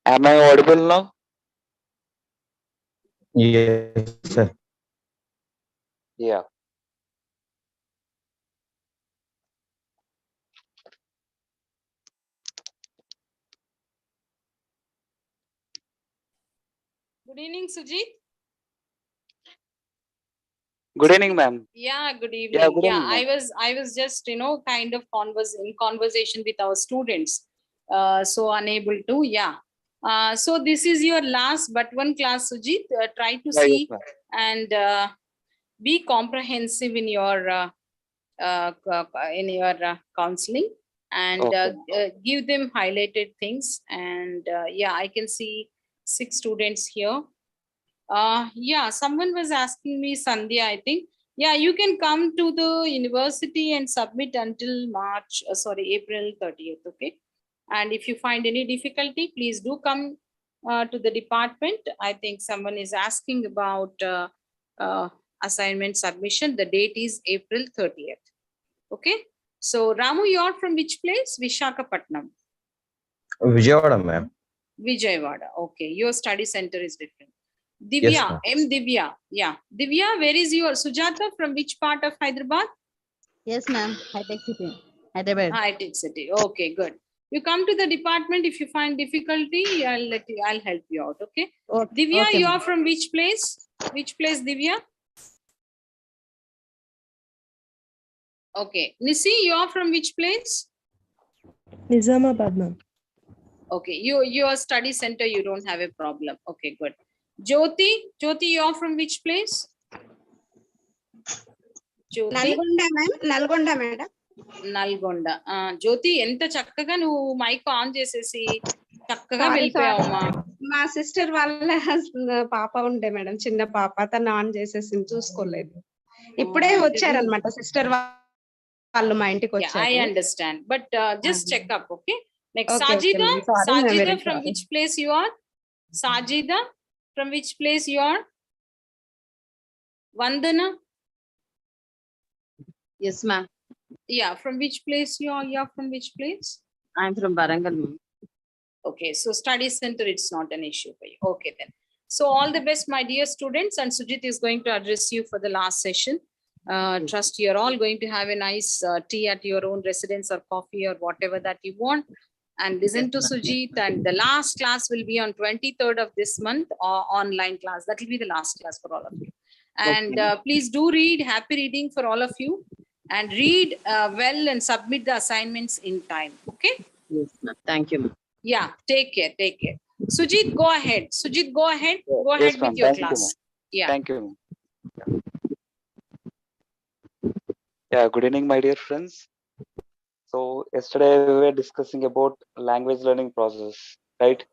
Am I audible now? Yes, sir. Yeah. Good evening, Sujit. Good evening, ma'am. Yeah, good evening. Yeah, good evening, I ma'am. was just kind of in conversation with our students, so unable to. Yeah. So this is your last but one class, Sujit. Try to Yeah, yes, see ma'am. and be comprehensive in your counseling, and Okay. give them highlighted things. And yeah, I can see 6 students here. Yeah, someone was asking me, Sandhya, I think. Yeah, you can come to the university and submit until April 30th. Okay. And if you find any difficulty, please do come to the department. I think someone is asking about uh, assignment submission. The date is April 30th. Okay. So, Ramu, you're from which place? Vishakhapatnam. Vijayawada, ma'am. Vijayawada. Okay. Your study center is different. Yes, Divya, ma'am. M. Divya. Yeah. Divya, where is your Sujata? From which part of Hyderabad? Yes, ma'am. High-tech city. Hyderabad. High-tech city. Okay, good. You come to the department. If you find difficulty, I'll help you out. Okay. Okay. Divya, Okay, you ma'am. are from which place? Which place, Divya? Okay. Nisi, you are from which place? Nizamabad, ma'am. Okay. Your study center, you don't have a problem. Okay, good. Jyoti, you are from which place? Jyoti? Nalgonda madam. Nalgonda. Jyoti, ఎంత చక్కగా నువ్వు mic on చేసేసి చక్కగా వెళ్ళిపోయావమ్మా. మా sister వాళ్ళ పాప ఉండే madam, చిన్న పాప, తను ఆన్ చేసేసి చూసుకోలేదు. ఇప్పుడే వచ్చారనమాట సిస్టర్ వాళ్ళు మా ఇంటికి వచ్చారు. I understand, but just check up. Okay. Next, Okay, Sajida. okay, ma'am. Sorry, ma'am, Sajida, very from sorry. which place you are? Sajida, from which place you are? Vandana. Yes, ma'am. Yeah, from which place you are? You are from which place? I'm from Barangal, ma'am. Okay, so study center, it's not an issue for you. Okay, then. So all the best, my dear students, and Sujit is going to address you for the last session. Trust you're all going to have a nice tea at your own residence or coffee or whatever that you want, and listen to Sujit. And the last class will be on 23rd of this month, or online class. That will be the last class for all of you. And please do read. Happy reading for all of you. And read well and submit the assignments in time. Okay? Yes, ma'am. Thank you, ma'am. Yeah, take care, take care. Sujit, go ahead. Sujit, go ahead. Go Yes, ahead ma'am. with your Thank you, class. ma'am. Yeah. Thank you. Yeah, good evening, my dear friends. So yesterday we were discussing about language learning process, right?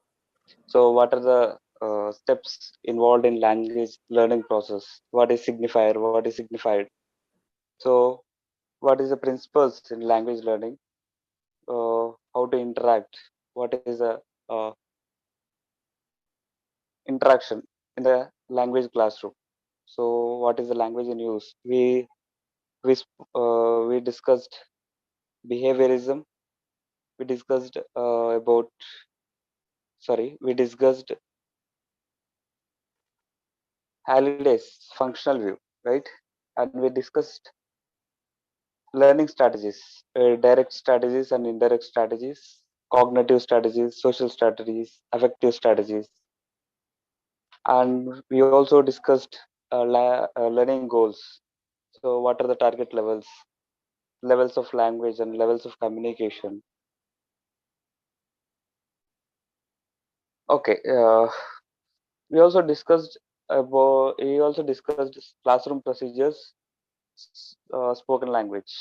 So what are the steps involved in language learning process? What is signifier? What is signified? So what is the principles in language learning? How to interact? What is the uh, interaction in the language classroom? So what is the language in use? We discussed behaviorism. We discussed we discussed Halliday's functional view, right? And we discussed learning strategies, direct strategies and indirect strategies, cognitive strategies, social strategies, affective strategies. And we also discussed learning goals. So what are the target levels of language and levels of communication? Okay. We also discussed classroom procedures, spoken language.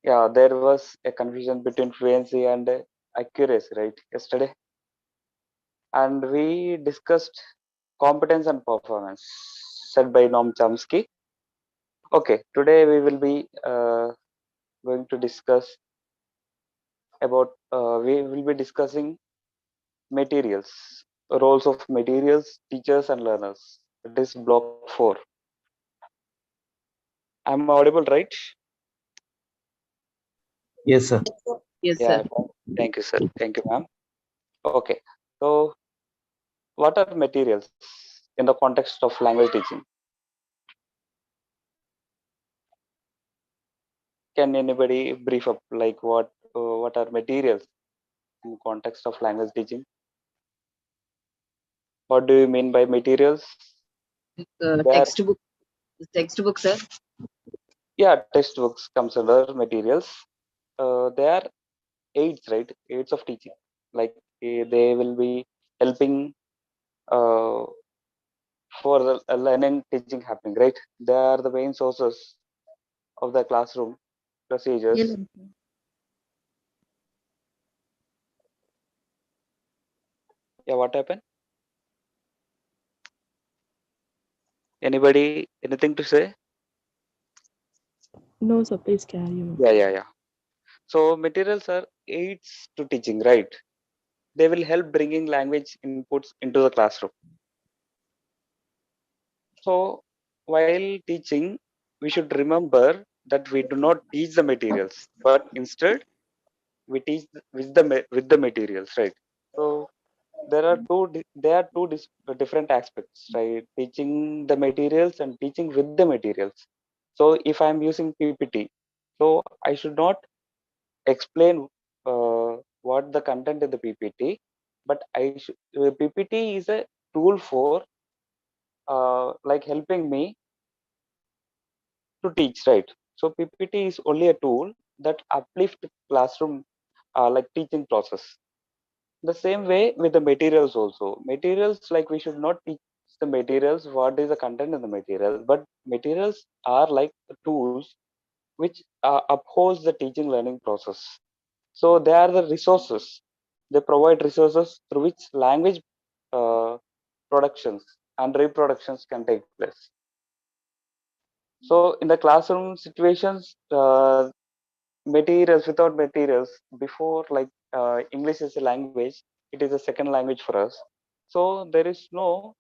Yeah, there was a confusion between fluency and accuracy, right, yesterday. And we discussed competence and performance, said by Noam Chomsky. Okay, today we will be going to discuss about we will be discussing materials, roles of materials, teachers and learners. It is block 4. I'm audible, right? Yes, sir. Yes, Yeah, sir. thank you, sir. Thank you, ma'am. Okay, So what are materials in the context of language teaching? Can anybody brief up like what are materials in context of language teaching? What do you mean by materials? They are, Textbook, sir. yeah, textbooks comes under materials. They are aids, right? Aids of teaching. Like they will be helping uh, for the learning teaching happening, right? They are the main sources of the classroom procedures. Yeah, what happened? Anybody, anything to say? No, sir, please carry on. Yeah. So materials are aids to teaching, right? They will help bringing language inputs into the classroom. So while teaching, we should remember that we do not teach the materials, but instead we teach with the materials, right? So there are different aspects, right? Teaching the materials and teaching with the materials. So if I'm using PPT, so I should not explain what the content in the PPT, but PPT is a tool for like helping me to teach, right? So PPT is only a tool that uplift classroom like teaching process. The same way with the materials also. Materials, like we should not teach the materials what is the content in the material, but materials are like tools which upholds the teaching learning process. So they are the resources. They provide resources through which language uh, productions and reproductions can take place. So in the classroom situations, materials without materials before, like English is a language, it is a second language for us. So there is no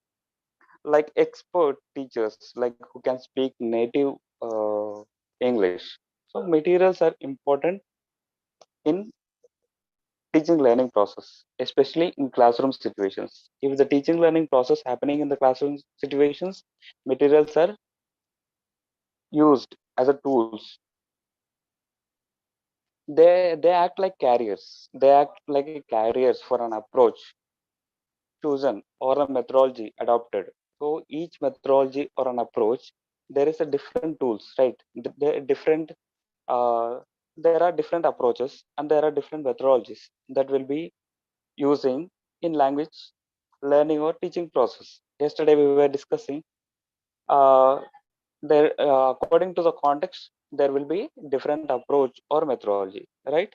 like expert teachers like who can speak native English. So materials are important in teaching learning process, especially in classroom situations. If the teaching learning process happening in the classroom situations, materials are used as a tools. They act like carriers. They act like a carriers for an approach chosen or a methodology adopted. So each methodology or an approach, there is a different tools, right? Different there are different approaches and there are different methodologies that will be using in language learning or teaching process. Yesterday we were discussing uh, there according to the context there will be different approach or methodology, right?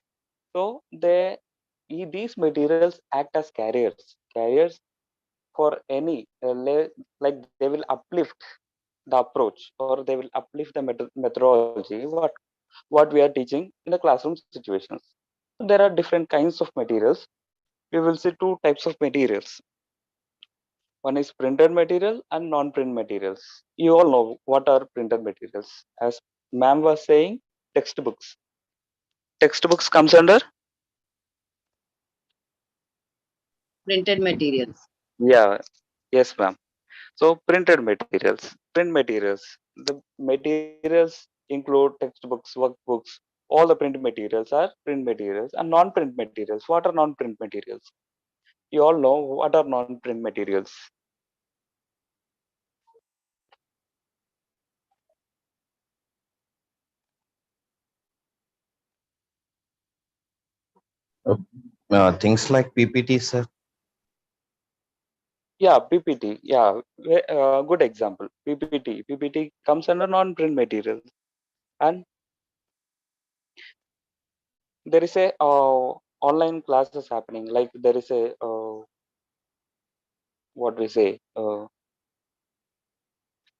So these materials act as carriers for any like they will uplift the approach or they will uplift the methodology what we are teaching in the classroom situations. So there are different kinds of materials. We will see two types of materials. One is printed material and non-print materials. You all know what are printed materials. As ma'am was saying, textbooks. Textbooks comes under, Printed materials. yeah, yes, ma'am. So printed materials, print materials. The materials include textbooks, workbooks. All the print materials are print materials and non-print materials. What are non-print materials? You all know what are non-print materials. Things like PPT, sir. Yeah, PPT. Yeah, good example. PPT comes under non-print materials, and there is a online classes happening. Like there is a what we say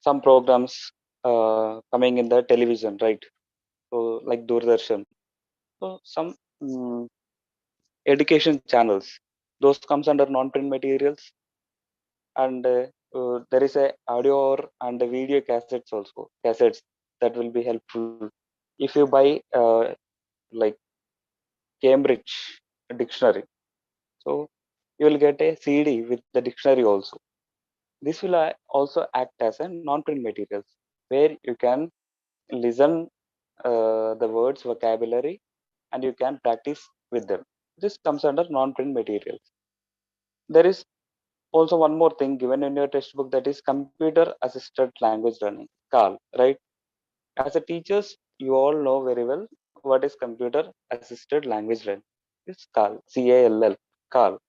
some programs coming in the television, right? So like Doordarshan. So some um, education channels. Those comes under non-print materials, and there is a audio and a video cassettes also. Cassettes that will be helpful if you buy like Cambridge dictionary. So you will get a CD with the dictionary also. This will also act as a non-print materials where you can listen the words vocabulary and you can practice with them. This comes under non-print materials. There is also one more thing given in your textbook, that is computer assisted language learning, CAL, right? As a teachers, you all know very well what is computer assisted language learning. It's CAL, CALL, CAL.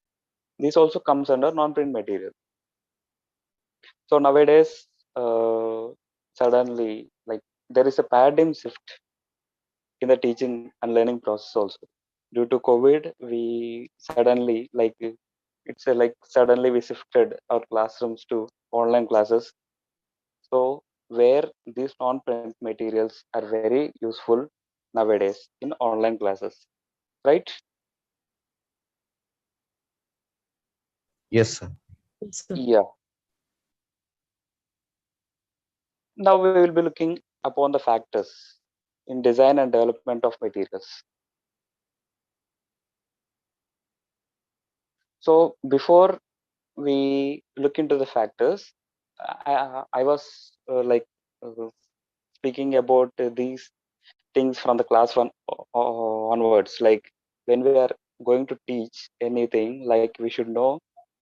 This also comes under non-print material. So nowadays, suddenly, like there is a paradigm shift in the teaching and learning process also. Due to COVID, we suddenly suddenly we shifted our classrooms to online classes. So where these non-print materials are very useful nowadays in online classes, right? Yes, sir. Yes, sir. Yeah. Now we will be looking upon the factors in design and development of materials. So before we look into the factors, I was speaking about these things from the class one onwards. Like when we are going to teach anything, like we should know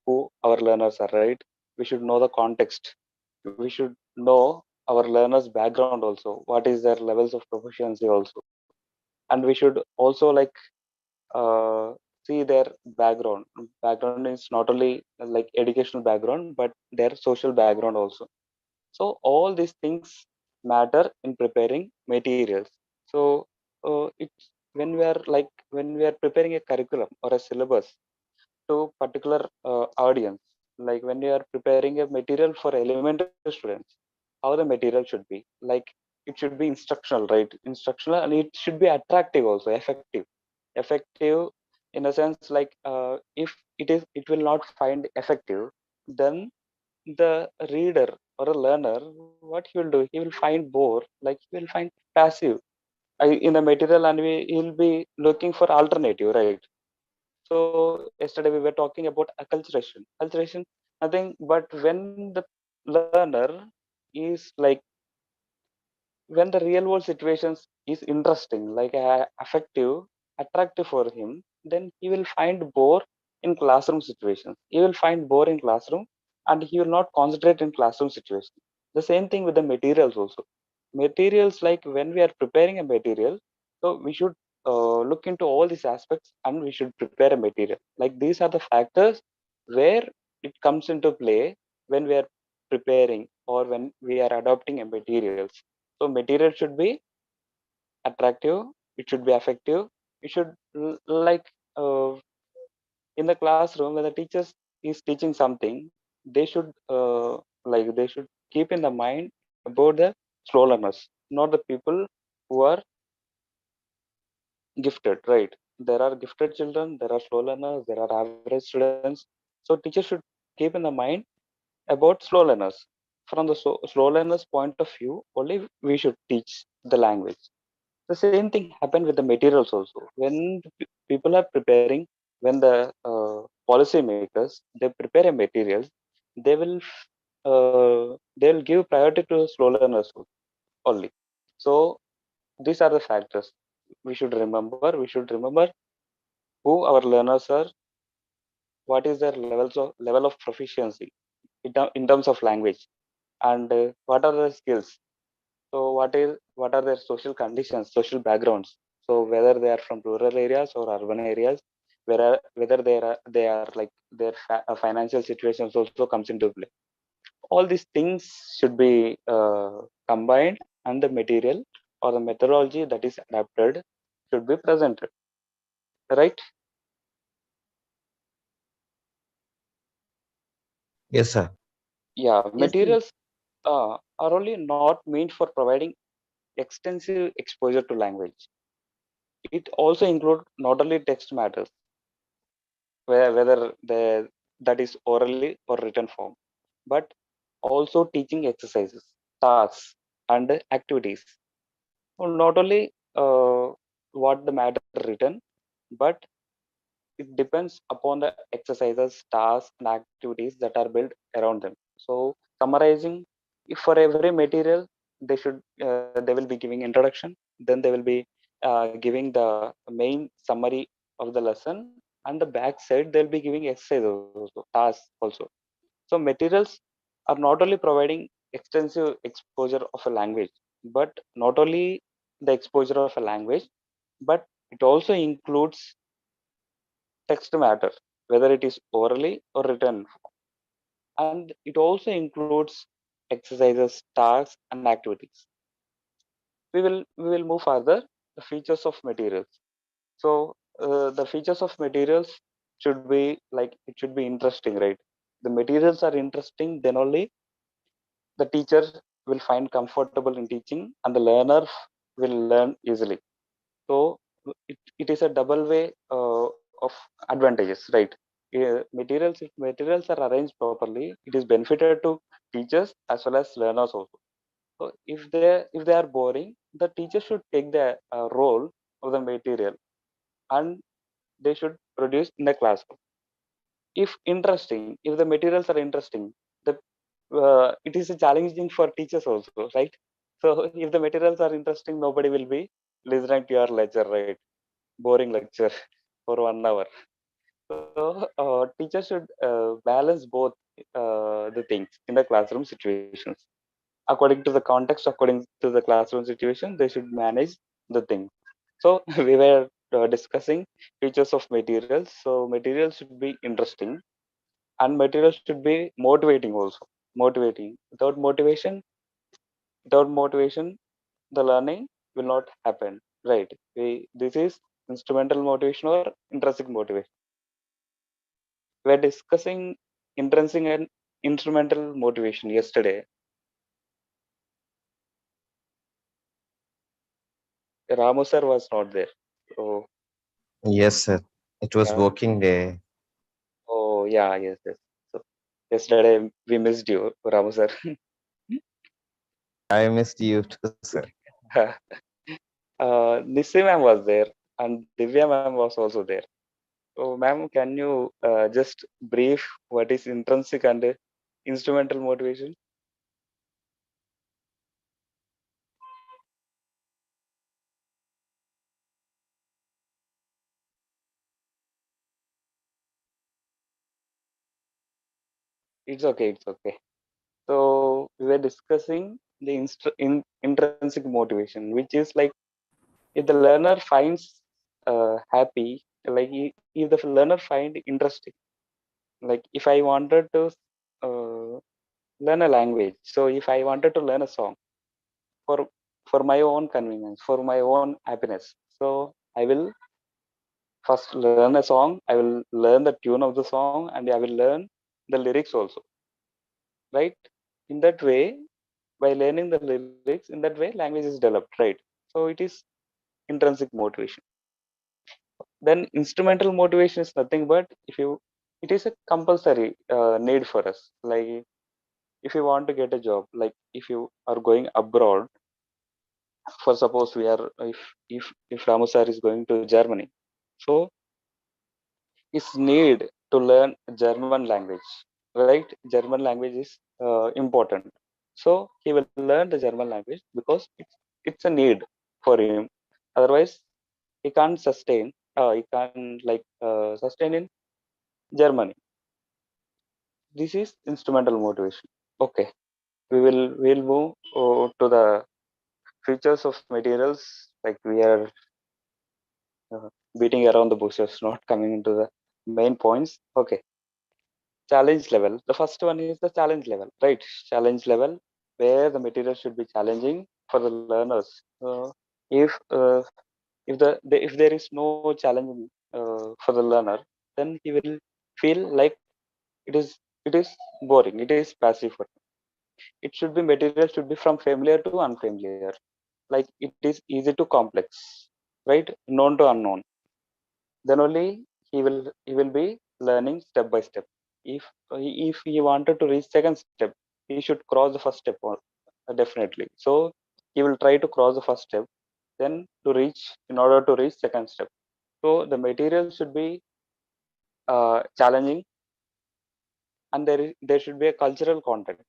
who our learners are, right? We should know the context. We should know our learners' background also. What is their levels of proficiency also, and we should also uh, see their background. Background is not only like educational background, but their social background also. So all these things matter in preparing materials. So it's when we are preparing a curriculum or a syllabus to particular audience, like when you are preparing a material for elementary students, how the material should be like, it should be instructional, right? Instructional, and it should be attractive also, effective in a sense, like it will not find effective, then the reader or a learner, what he will do, he will find bore, like he will find passive in the material, and he'll be looking for alternative, right? So yesterday we were talking about acculturation, nothing but when the learner is like, when the real world situations is interesting, like effective, attractive for him, then he will find bore in classroom situations. He will find bore in classroom, and he will not concentrate in classroom situations. The same thing with the materials also. Materials, like when we are preparing a material, so we should look into all these aspects and we should prepare a material. Like these are the factors where it comes into play when we are preparing or when we are adopting a materials. So material should be attractive, it should be effective, it should in the classroom when the teachers is teaching something, they should they should keep in the mind about the slow learners, not the people who are gifted, right? There are gifted children, there are slow learners, there are average students. So teachers should keep in the mind about slow learners. From the slow learners point of view, only we should teach the language. The same thing happened with the materials also. When people are preparing, when the policy makers, they prepare a materials, they will give priority to slow learners only. So these are the factors we should remember. We should remember who our learners are, what is their level of proficiency in terms of language, and what are the skills. So what are their social conditions, social backgrounds? So whether they are from rural areas or urban areas, whether they are like their financial situations also comes into play. All these things should be combined, and the material or the methodology that is adapted should be presented, right? Yes, sir. Yeah, Yes, sir. materials are only not meant for providing extensive exposure to language. It also include not only text matters, whether that is orally or written form, but also teaching exercises, tasks, and activities. Well, not only what the matter written, but it depends upon the exercises, tasks, and activities that are built around them. So summarizing, if for every material they will be giving introduction, then they will be giving the main summary of the lesson, and the back side they'll be giving exercises also, tasks also. So materials are not only providing extensive exposure of a language, but not only the exposure of a language, but it also includes text matter, whether it is orally or written. And it also includes exercises, tasks, and activities. We will move further. The features of materials. So the features of materials should be like, it should be interesting, right? The materials are interesting, then only the teacher will find comfortable in teaching, and the learner will learn easily. So it is a double way of advantages, right? Materials, if materials are arranged properly, it is benefited to teachers as well as learners also. So if they are boring, the teacher should take the role of the material, and they should produce in the classroom. If interesting, if the materials are interesting, the it is a challenging for teachers also, right? So if the materials are interesting, nobody will be listening to your lecture, right? Boring lecture for 1 hour. So teachers should balance both the things in the classroom situations. According to the context, according to the classroom situation, they should manage the thing. So we were discussing features of materials. So materials should be interesting, and materials should be motivating also. Motivating. Without motivation, the learning will not happen, right? This is instrumental motivation or intrinsic motivation. We're discussing intrinsic and instrumental motivation yesterday. Ramu sir was not there. So Yes, sir. It was yeah. working day. Oh yeah, yes. So yesterday we missed you, Ramu sir. I missed you too, sir. Nisi ma'am was there, and Divya ma'am was also there. So ma'am, can you just brief what is intrinsic and instrumental motivation? It's okay. So we were discussing the intrinsic motivation, which is like, if the learner finds happy, like if the learner find interesting, like if I wanted to uh, learn a language, so if I wanted to learn a song for my own convenience, for my own happiness, so I will first learn a song, I will learn the tune of the song, and I will learn the lyrics also, right? In that way, by learning the lyrics, in that way language is developed, right? So it is intrinsic motivation. Then instrumental motivation is nothing but, if you it is a compulsory need for us. Like if you want to get a job, like if you are going abroad, for suppose we are, if Ramu sir is going to Germany, so is need to learn German language, right? German language is important. So he will learn the German language because it's a need for him. Otherwise, he can't sustain. He can like sustain in Germany. This is instrumental motivation. Okay, we'll move to the features of materials. Like we are beating around the bushes, not coming into the main points. Okay, challenge level. The first one is the challenge level, right? Challenge level, where the material should be challenging for the learners. If if there is no challenge for the learner, then he will feel like it is it is boring. It is passive for him. It should be, material should be from familiar to unfamiliar. Like it is easy to complex, right? Known to unknown. Then only he will be learning step by step. If he wanted to reach second step, he should cross the first step, definitely. So he will try to cross the first step, then to reach, in order to reach second step. So the material should be challenging, and there should be a cultural content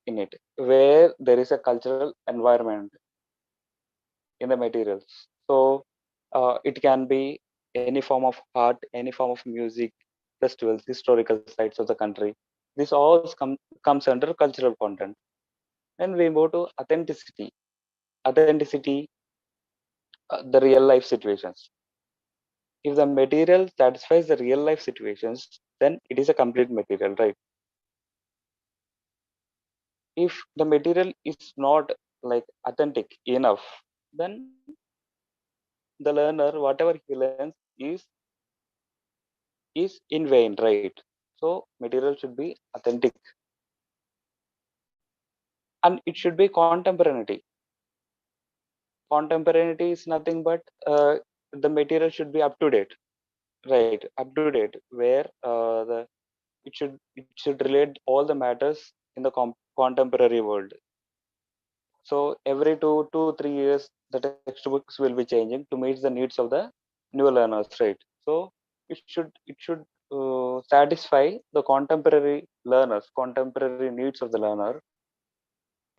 in it, where there is a cultural environment in the materials. So it can be any form of art, any form of music, festivals, historical sites of the country. This all comes under cultural content. And we move to authenticity, the real life situations. If the material satisfies the real life situations, then it is a complete material, right? If the material is not like authentic enough, then the learner, whatever he learns, is in vain, right? So material should be authentic, and it should be contemporary. Contemporary is nothing but the material should be up to date, right? Up to date, where the it should relate all the matters in the contemporary world. So every 2 to 3 years, the textbooks will be changing to meet the needs of the new learners, right? So it should satisfy the contemporary learners, contemporary needs of the learner.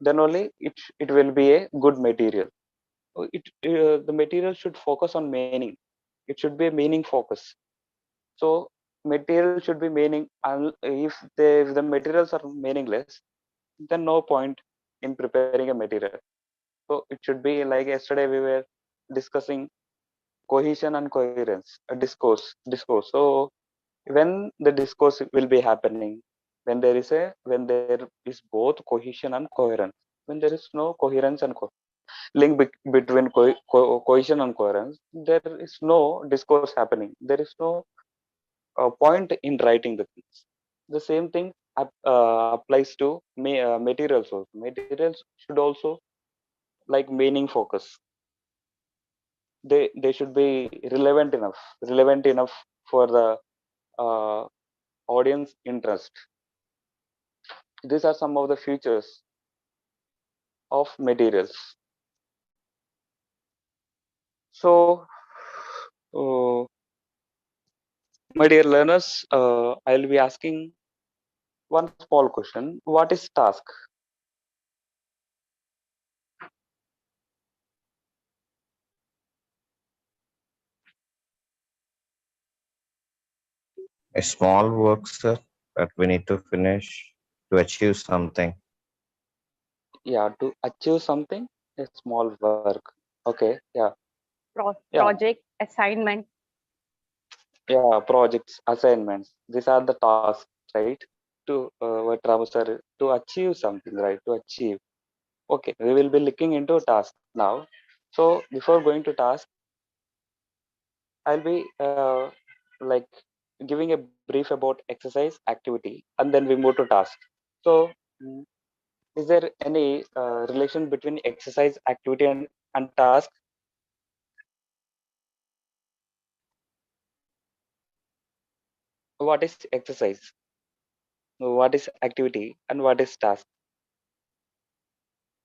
Then only it will be a good material. The material should focus on meaning. It should be a meaning focus. So material should be meaning. If the materials are meaningless, then no point in preparing a material. So it should be like yesterday we were discussing cohesion and coherence, a discourse. So when the discourse will be happening, when there is both cohesion and coherence. When there is no coherence and link between cohesion and coherence, there is no discourse happening. There is no point in writing the things. The same thing applies to materials also. Materials should also like meaning focus. They should be relevant enough for the uh, audience interest. These are some of the features of materials. So uh, my dear learners, I'll be asking one small question. What is task? A small work, sir, that we need to finish to achieve something. Yeah, to achieve something, a small work. Okay, yeah, yeah, project, assignment. yeah. Projects, assignments. These are the tasks, right? To what Ramu sir, to achieve something, right? To achieve. Okay, we will be looking into task now. So before going to task, I'll be like giving a brief about exercise activity, and then we move to task. So mm, is there any relation between exercise activity and task? What is exercise, what is activity, and what is task?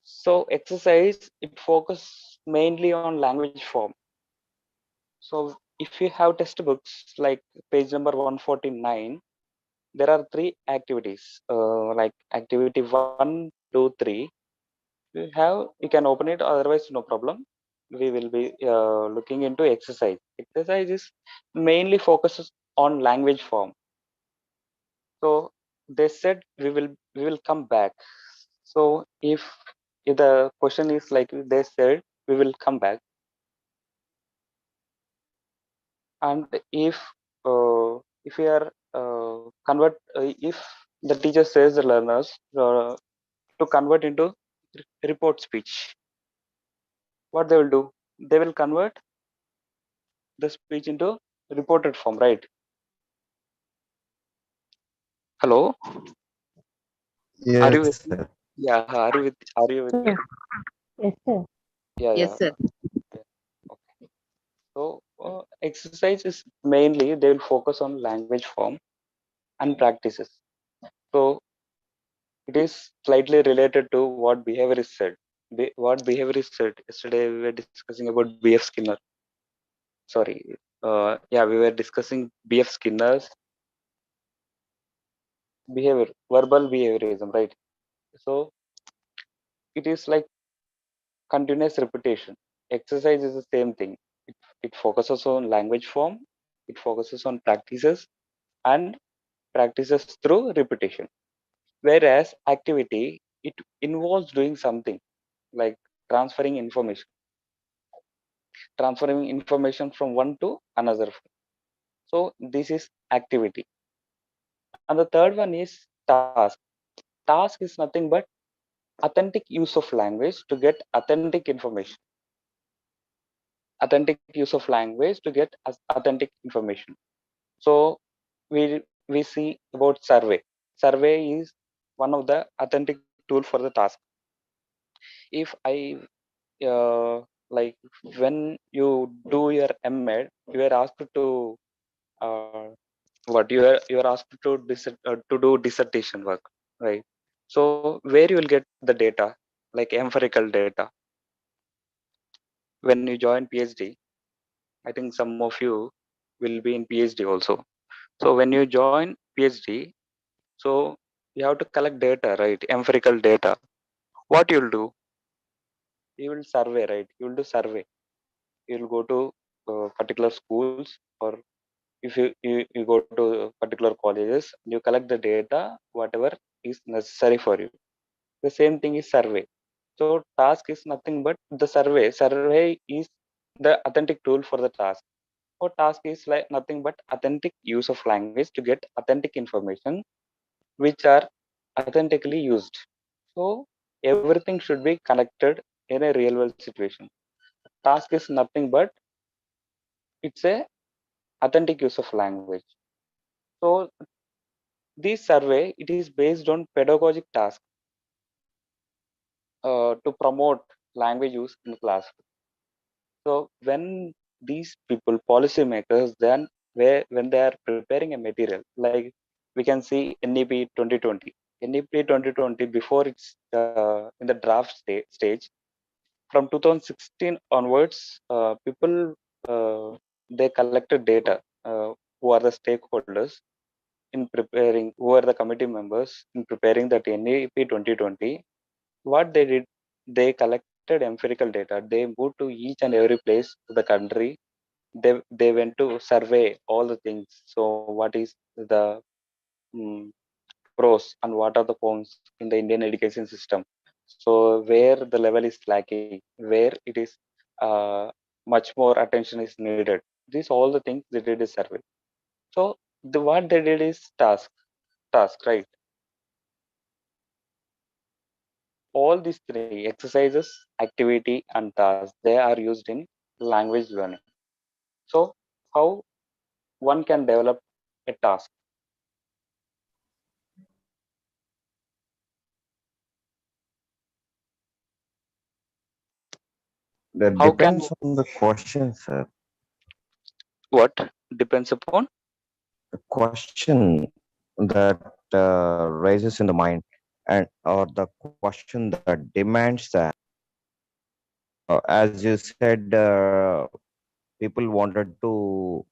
So exercise, it focuses mainly on language form. So if you have textbooks like page number 149, there are three activities, like activity 1, 2, 3. You can open it, otherwise no problem. We will be looking into exercise is mainly focuses on language form. So they said we will come back. So if the question is like they said we will come back, and if we are convert if the teacher says the learners to convert into report speech, what they will do, they will convert the speech into reported form, right? Hello, are you Yes, with me? sir. Yeah, are you with me? Sir. Yes, sir. Yeah, Yes, yeah. sir. Okay. So exercise is mainly they will focus on language form and practices. So it is slightly related to what behavior is said. What behavior is said. Yesterday we were discussing about B.F. Skinner. sorry, yeah, we were discussing BF Skinner's behavior, verbal behaviorism, right? So it is like continuous repetition. Exercise is the same thing. It focuses on language form, it focuses on practices, and practices through repetition. Whereas activity, it involves doing something like transferring information, transferring information from one to another. So this is activity. And the third one is task. Task is nothing but authentic use of language to get authentic information. Authentic use of language to get authentic information. So we see about survey. Survey is one of the authentic tool for the task. If I like when you do your MEd, you are asked to uh, you are asked to to do dissertation work, right? So where you will get the data, like empirical data. When you join PhD, I think some of you will be in PhD also. So when you join PhD, so you have to collect data, right? Empirical data. What you'll do, you will survey, right? You will do survey. You'll go to particular schools, or if you go to particular colleges, you collect the data, whatever is necessary for you. The same thing is survey. So task is nothing but the survey. Survey is the authentic tool for the task. Or task is like nothing but authentic use of language to get authentic information which are authentically used. So everything should be connected in a real world situation. Task is nothing but it's a authentic use of language. So this survey, it is based on pedagogic tasks to promote language use in class. So when these people, policymakers, then when they are preparing a material, like we can see NEP 2020. NEP 2020, before it's in the draft stage, from 2016 onwards, people they collected data. Who are the stakeholders in preparing? Who are the committee members in preparing that NEP 2020? What they did, they collected empirical data. They moved to each and every place to the country. They went to survey all the things. So what is the mm, pros and what are the cons in the Indian education system? So where the level is lacking, where it is much more attention is needed. These all the things they did is survey. So what they did is task, right? All these three exercises, activity, and task, they are used in language learning. So how one can develop a task? That How can depends on the question, sir. what depends upon? The question that raises in the mind, and or the question that demands that, as you said, people wanted to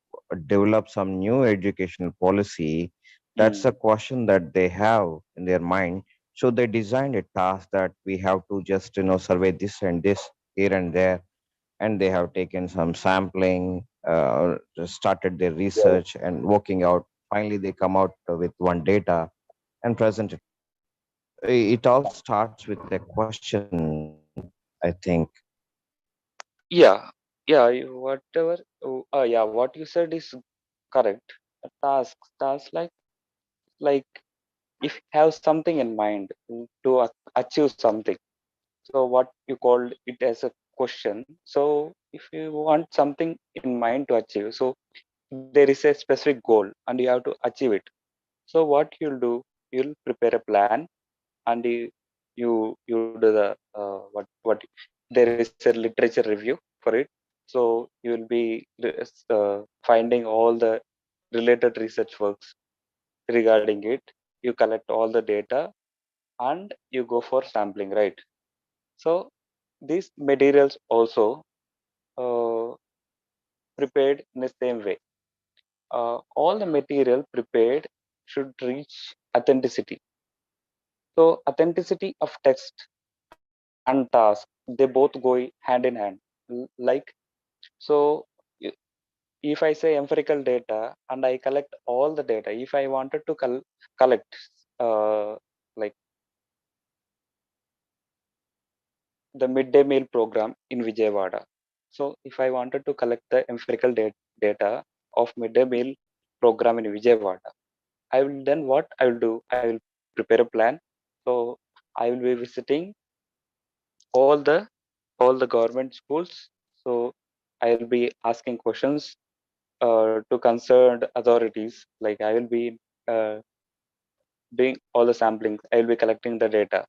develop some new educational policy. That's a Mm, question that they have in their mind. So they designed a task that we have to just survey this and this here and there, and they have taken some sampling, started their research and working out. Finally, they come out with one data and present it. It all starts with a question, I think. yeah, yeah. Whatever. Yeah, what you said is correct. A task like if you have something in mind to achieve something. So what you called it as a question. So if you want something in mind to achieve, so there is a specific goal and you have to achieve it. So what you'll do, you'll prepare a plan, and you do the what there is a literature review for it. So you will be finding all the related research works regarding it. You collect all the data and you go for sampling, right? So these materials also uh, prepared in the same way. All the material prepared should reach authenticity. So authenticity of text and task, they both go hand in hand. Like, so if I say empirical data and I collect all the data, if I wanted to collect like the midday meal program in Vijayawada. So if I wanted to collect the empirical data of midday meal program in Vijayawada, I will then what I will do, I will prepare a plan. So I will be visiting all the government schools. So I will be asking questions to concerned authorities. Like I will be uh, doing all the sampling. I will be collecting the data.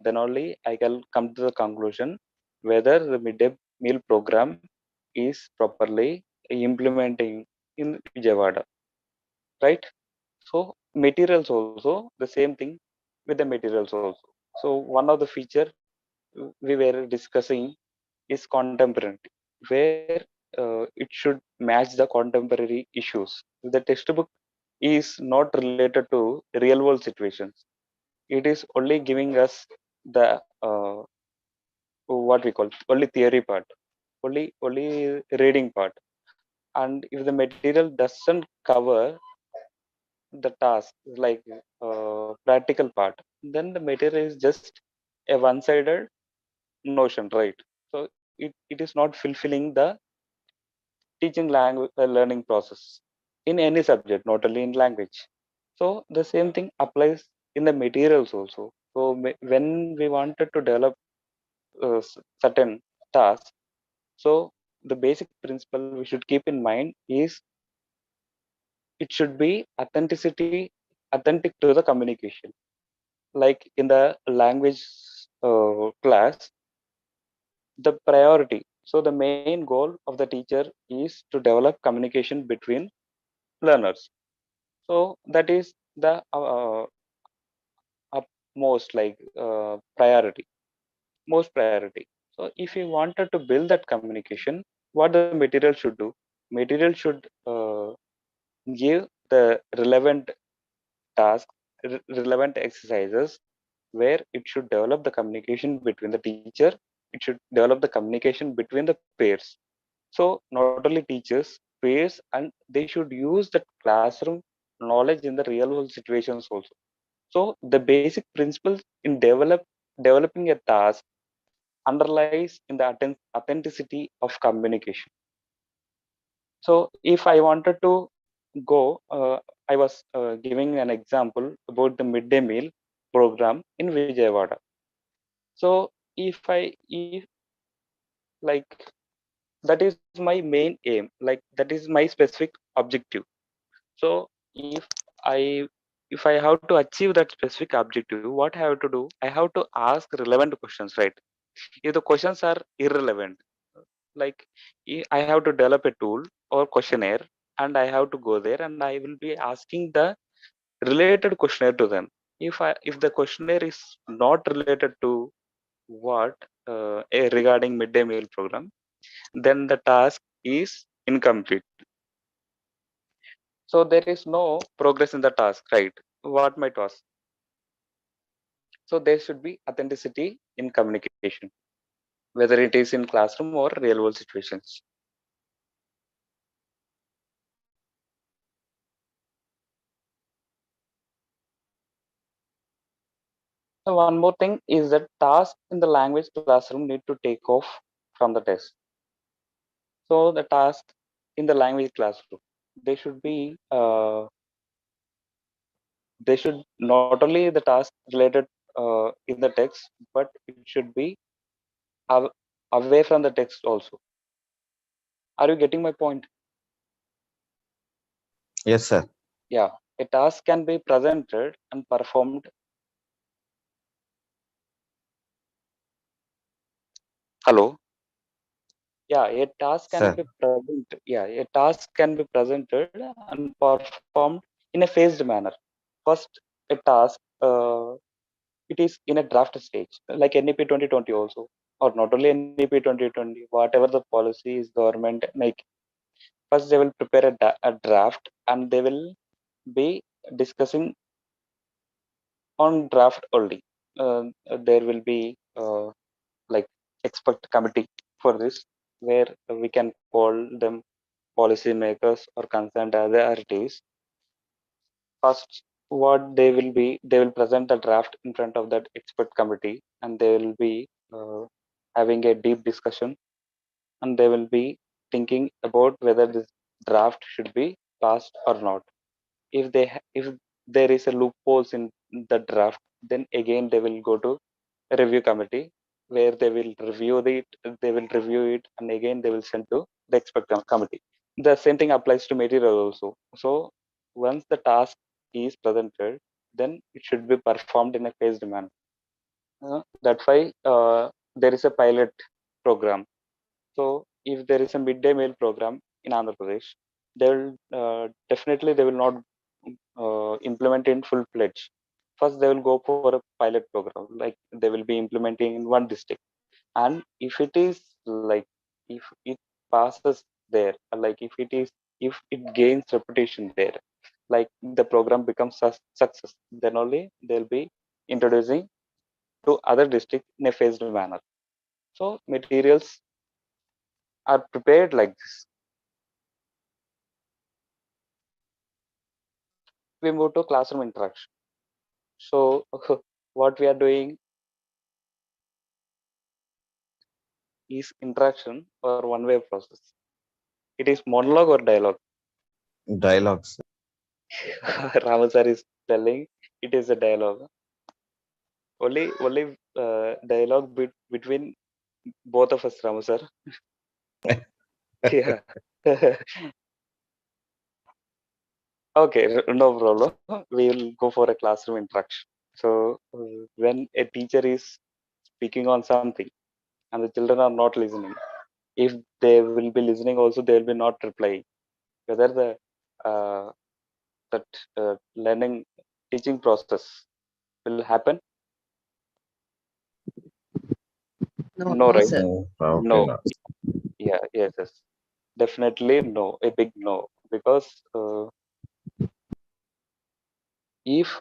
Then only I can come to the conclusion whether the midday meal program is properly implementing in Vijayawada, right? So materials also the same thing with the materials also. So one of the feature we were discussing is contemporary, where it should match the contemporary issues. The textbook is not related to real world situations. It is only giving us the what we call only theory part, only reading part. And if the material doesn't cover the task, like practical part, then the material is just a one-sided notion, right? So it is not fulfilling the teaching language learning process in any subject, not only in language. So the same thing applies in the materials also. So when we wanted to develop certain tasks, so the basic principle we should keep in mind is it should be authentic to the communication. Like in the language class, the priority. So the main goal of the teacher is to develop communication between learners. So that is the upmost like most priority. So if you wanted to build that communication, what the material should do? Material should give the relevant tasks, relevant exercises where it should develop the communication between the teacher. It should develop the communication between the pairs. So not only teachers, peers, and they should use that classroom knowledge in the real world situations also. So the basic principles in developing a task underlies in the authenticity of communication. So if I wanted to go, I was giving an example about the midday meal program in Vijayawada. So if like that is my main aim, like that is my specific objective. So I if I have to achieve that specific objective, what I have to do? I have to ask relevant questions, right? If the questions are irrelevant, like I have to develop a tool or questionnaire, and I have to go there and I will be asking the related questionnaire to them. If the questionnaire is not related to what regarding midday meal program, then the task is incomplete. So there is no progress in the task, right? What my task? So there should be authenticity in communication, whether it is in classroom or real world situations. So one more thing is that tasks in the language classroom need to take off from the test. So the tasks in the language classroom, they should be they should not only the task related in the text, but it should be av- away from the text also. Are you getting my point? Yes, sir. Yeah, a task can be presented and performed. Hello. Yeah, a task can Sir. be present. Yeah, a task can be presented and performed in a phased manner. First, a task it is in a draft stage, like NEP 2020 also, or not only NEP 2020, whatever the policy is government make. First, they will prepare a draft, and they will be discussing on draft only. There will be like expert committee for this, where we can call them policy makers or concerned authorities. First, what they will present the draft in front of that expert committee, and they will be having a deep discussion, and they will be thinking about whether this draft should be passed or not. If there is a loopholes in the draft, then again they will go to a review committee, where they will review it, and again they will send to the expert committee. The same thing applies to material also. So once the task is presented, then it should be performed in a phased manner. That's why there is a pilot program. So if there is a midday meal program in Andhra Pradesh, they will definitely they will not implement in full fledged. First, they will go for a pilot program, like they will be implementing in one district. And if it is like, if it passes there, like if it gains reputation there, like the program becomes success, then only they'll be introducing to other districts in a phased manner. So materials are prepared like this. We move to classroom interaction. So what we are doing is interaction or one-way process. It is monologue or dialogue. Dialogues. Ramu sir is telling it is a dialogue. Only dialogue between both of us, Ramu sir. Yeah. Okay, no problem. We will go for a classroom interaction. So when a teacher is speaking on something and the children are not listening, if they will be listening also, they will be not replying. Whether the uh, that learning teaching process will happen? No, No, no, right? sir. No, probably No. not. Yeah, yes. Definitely no, a big no. Because if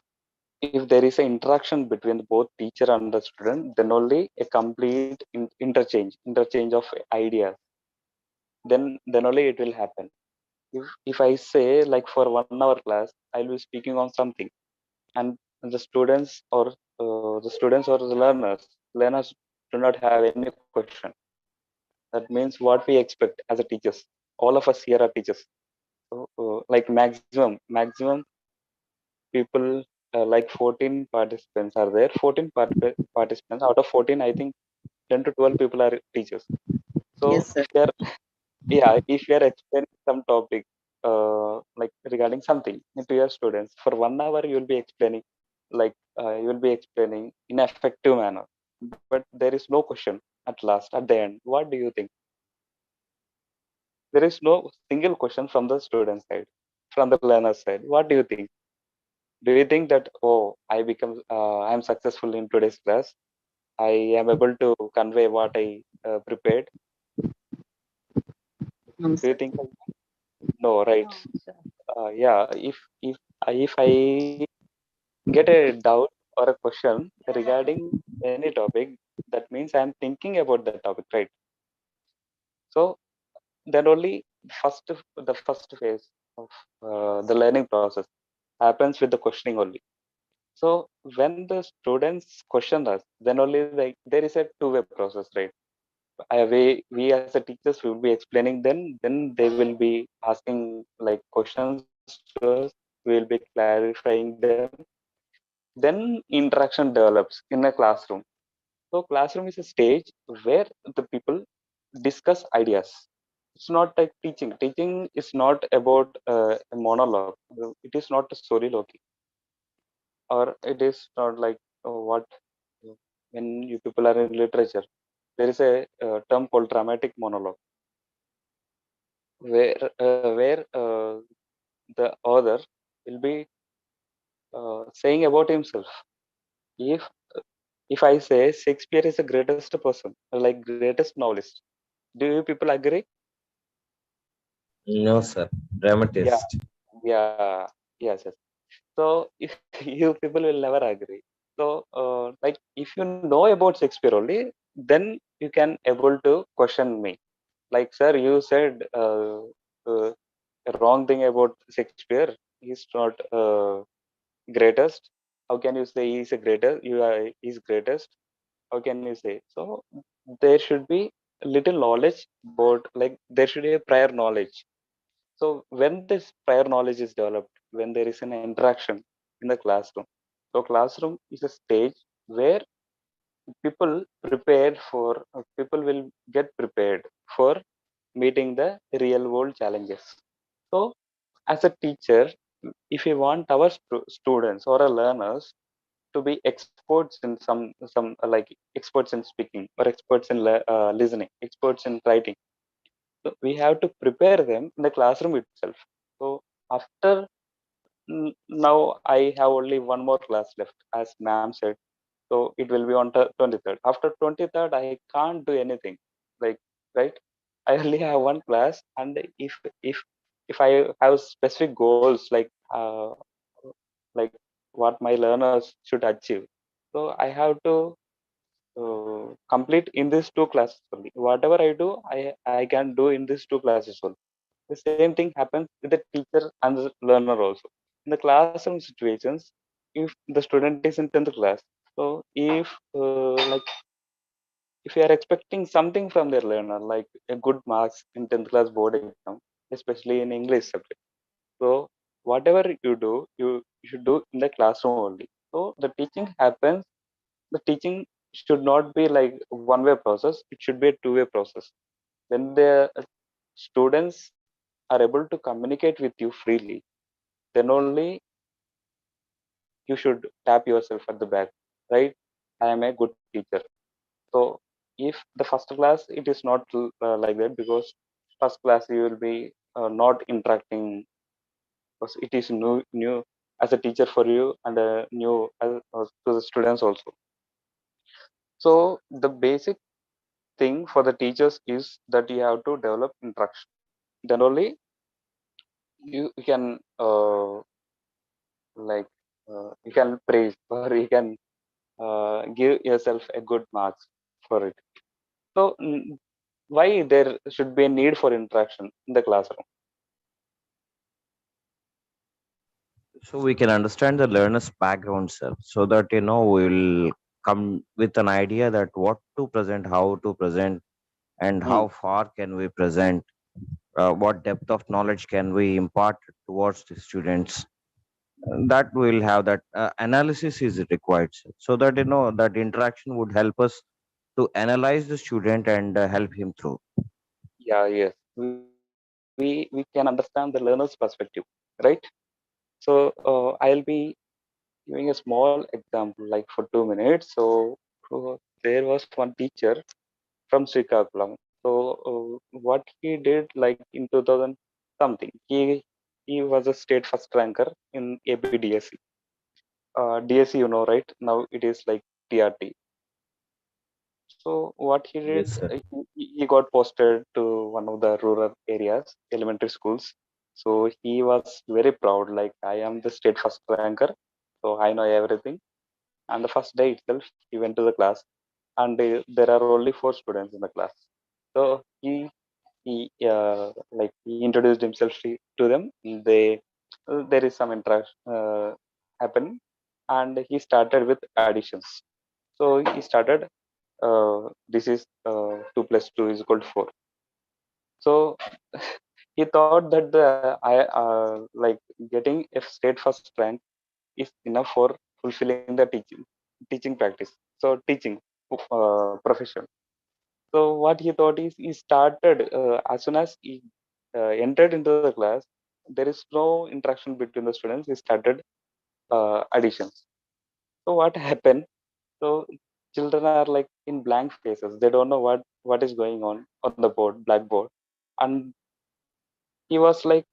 there is an interaction between both teacher and the student, then only a complete interchange of ideas, then only it will happen. If I say, like, for 1 hour class I'll be speaking on something, and the students or the learners do not have any question, that means what we expect as a teachers, all of us here are teachers. So like maximum people, like 14 participants are there. 14 participants out of 14, I think 10 to 12 people are teachers. So Yes, sir. if you are, yeah, if you are explaining some topic, like regarding something to your students for 1 hour, you will be explaining, like you will be explaining in effective manner, but there is no question at last, at the end. What do you think? There is no single question from the student side, from the learner side. What do you think? Do you think that, oh, I am successful in today's class, I am able to convey what I prepared? No, Do you sir. think? No, right? No, sir. Yeah, if I get a doubt or a question regarding any topic, that means I am thinking about that topic, right? So then only the first phase of the learning process happens with the questioning only. So when the students question us, then only, like, there is a two-way process, right? We as a teachers will be explaining, then they will be asking like questions to us, we will be clarifying them, then interaction develops in a classroom. So classroom is a stage where the people discuss ideas. It's not like teaching is not about a monologue. It is not a soliloquy, or it is not like what when you people are in literature, there is a term called dramatic monologue, where the author will be saying about himself. If I say Shakespeare is the greatest person, like greatest novelist, do you people agree? No, sir. Yeah, Dramatist. yeah, yes, yes. So if you people will never agree. So like if you know about Shakespeare only, then you can able to question me. Like, sir, you said a wrong thing about Shakespeare. He's not greatest. How can you say he's a greatest? You are he's greatest. How can you say? So there should be little knowledge about, like, there should be a prior knowledge. So when this prior knowledge is developed, when there is an interaction in the classroom, so classroom is a stage where people will get prepared for meeting the real world challenges. So as a teacher, if we want our students or our learners to be experts in some like experts in speaking or experts in listening, experts in writing, so we have to prepare them in the classroom itself. So after now I have only one more class left, as ma'am said. So it will be on 23rd. After 23rd, I can't do anything. Like, right? I only have one class, and if I have specific goals, like what my learners should achieve, so I have to complete in these two classes only. Whatever I do, I can do in these two classes only. The same thing happens with the teacher and the learner also. In the classroom situations, if the student is in 10th class, so if you are expecting something from their learner, like a good marks in 10th class board exam, especially in English subject, so whatever you do, you should do in the classroom only. So the teaching happens. The teaching should not be like one way process. It should be a two-way process. When the students are able to communicate with you freely, then only you should tap yourself at the back, right? I am a good teacher. So if the first class, it is not like that, because first class you will be not interacting, because it is new as a teacher for you, and new to the students also. So the basic thing for the teachers is that you have to develop interaction. Then only you can like you can praise, or you can give yourself a good marks for it. So why there should be a need for interaction in the classroom? So we can understand the learner's background, sir, so that we'll come with an idea that what to present, how to present, and Hmm. how far can we present, what depth of knowledge can we impart towards the students. That will have that analysis is required, sir, so that that interaction would help us to analyze the student and help him through. Yeah, yes. We can understand the learner's perspective, right? So I'll be giving a small example, like for 2 minutes. So there was one teacher from Srikakulam. So what he did, like in 2000 something, he was a state first ranker in ABDSC. DSC, right? Now it is like TRT. So what he Yes, did, sir. he got posted to one of the rural areas, elementary schools. So he was very proud, like, I am the state first ranker, so I know everything. And the first day itself, he went to the class, and there are only four students in the class. So he introduced himself to them. There is some interaction happening, and he started with additions. So he started, this is 2 plus 2 is equal to 4. So he thought that the I like getting a state first rank is enough for fulfilling the teaching practice. So teaching profession. So what he thought is, he started as soon as he entered into the class, there is no interaction between the students. He started additions. So what happened? So children are like in blank faces. They don't know what is going on the board, blackboard, and he was like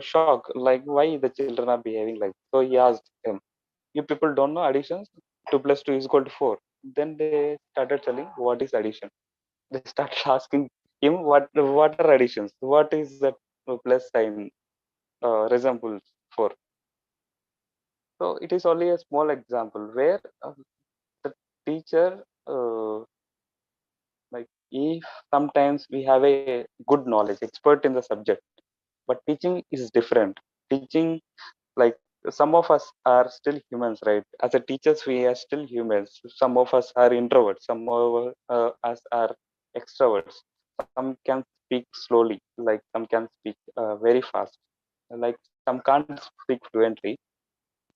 shocked, like why the children are behaving like. So he asked him, "You people don't know additions? 2 plus 2 is equal to 4." Then they started telling what is addition. They started asking him what are additions? What is that? plus sign resembles 4. So it is only a small example where the teacher, like if sometimes we have a good knowledge, expert in the subject, but teaching is different. Teaching, like some of us are still humans, right? As a teachers, we are still humans. Some of us are introverts, some of us are extroverts. Some can speak slowly, like some can speak very fast, like some can't speak fluently.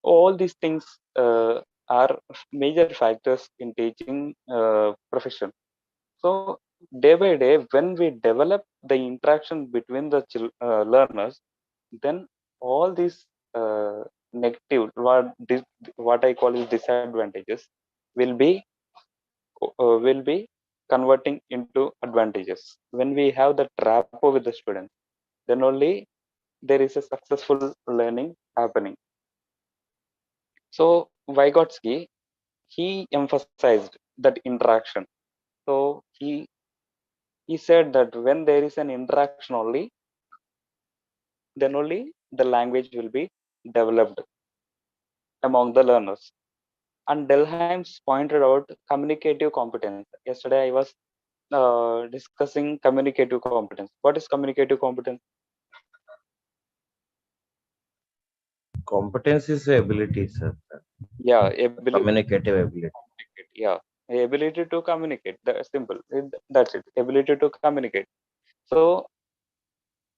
All these things are major factors in teaching profession. So day by day, when we develop the interaction between the learners, then all these negative, what I call is disadvantages, will be converting into advantages. When we have the rapport with the students, then only there is a successful learning happening. So Vygotsky, he emphasized that interaction. So he said that when there is an interaction only, then only the language will be developed among the learners. And Delheim's pointed out communicative competence. Yesterday, I was discussing communicative competence. What is communicative competence? Competence is the ability, sir. Yeah, ability. Communicative ability. Yeah, ability to communicate. That's simple. That's it. Ability to communicate. So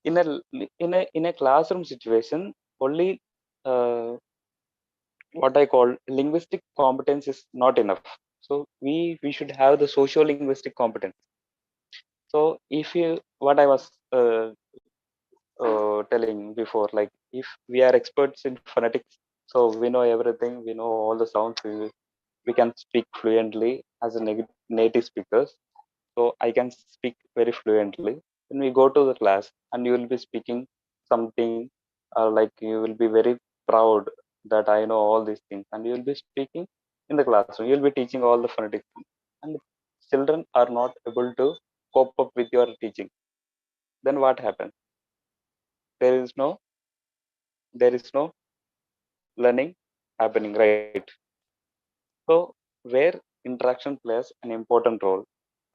in a classroom situation, only what I call linguistic competence is not enough. So we should have the socio linguistic competence. So if you, what I was telling before, like if we are experts in phonetics, so we know everything, we know all the sounds, we can speak fluently as a native speakers. So I can speak very fluently. When we go to the class and you will be speaking something, like you will be very proud that I know all these things, and you will be speaking in the classroom, you will be teaching all the phonetics, and children are not able to cope up with your teaching. Then what happens? There is no there is no learning happening, right? So where interaction plays an important role,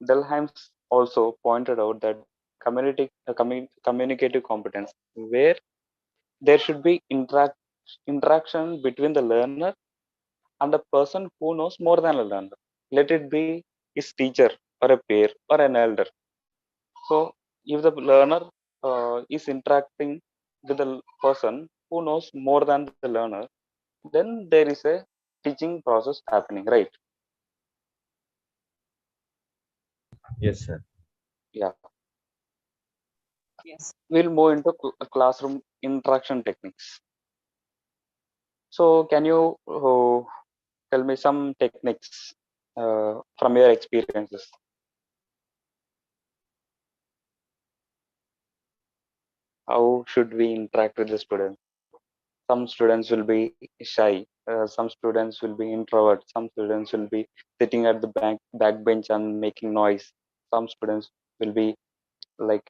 Delheim's also pointed out that communicative competence, where there should be interaction between the learner and a person who knows more than a learner. Let it be his teacher or a peer or an elder. So if the learner is interacting with the person who knows more than the learner, then there is a teaching process happening, right? Yes, sir. Yeah. Yes. We'll move into classroom interaction techniques. So can you tell me some techniques from your experiences? How should we interact with the students? Some students will be shy. Some students will be introvert. Some students will be sitting at the backbench and making noise. Some students will be like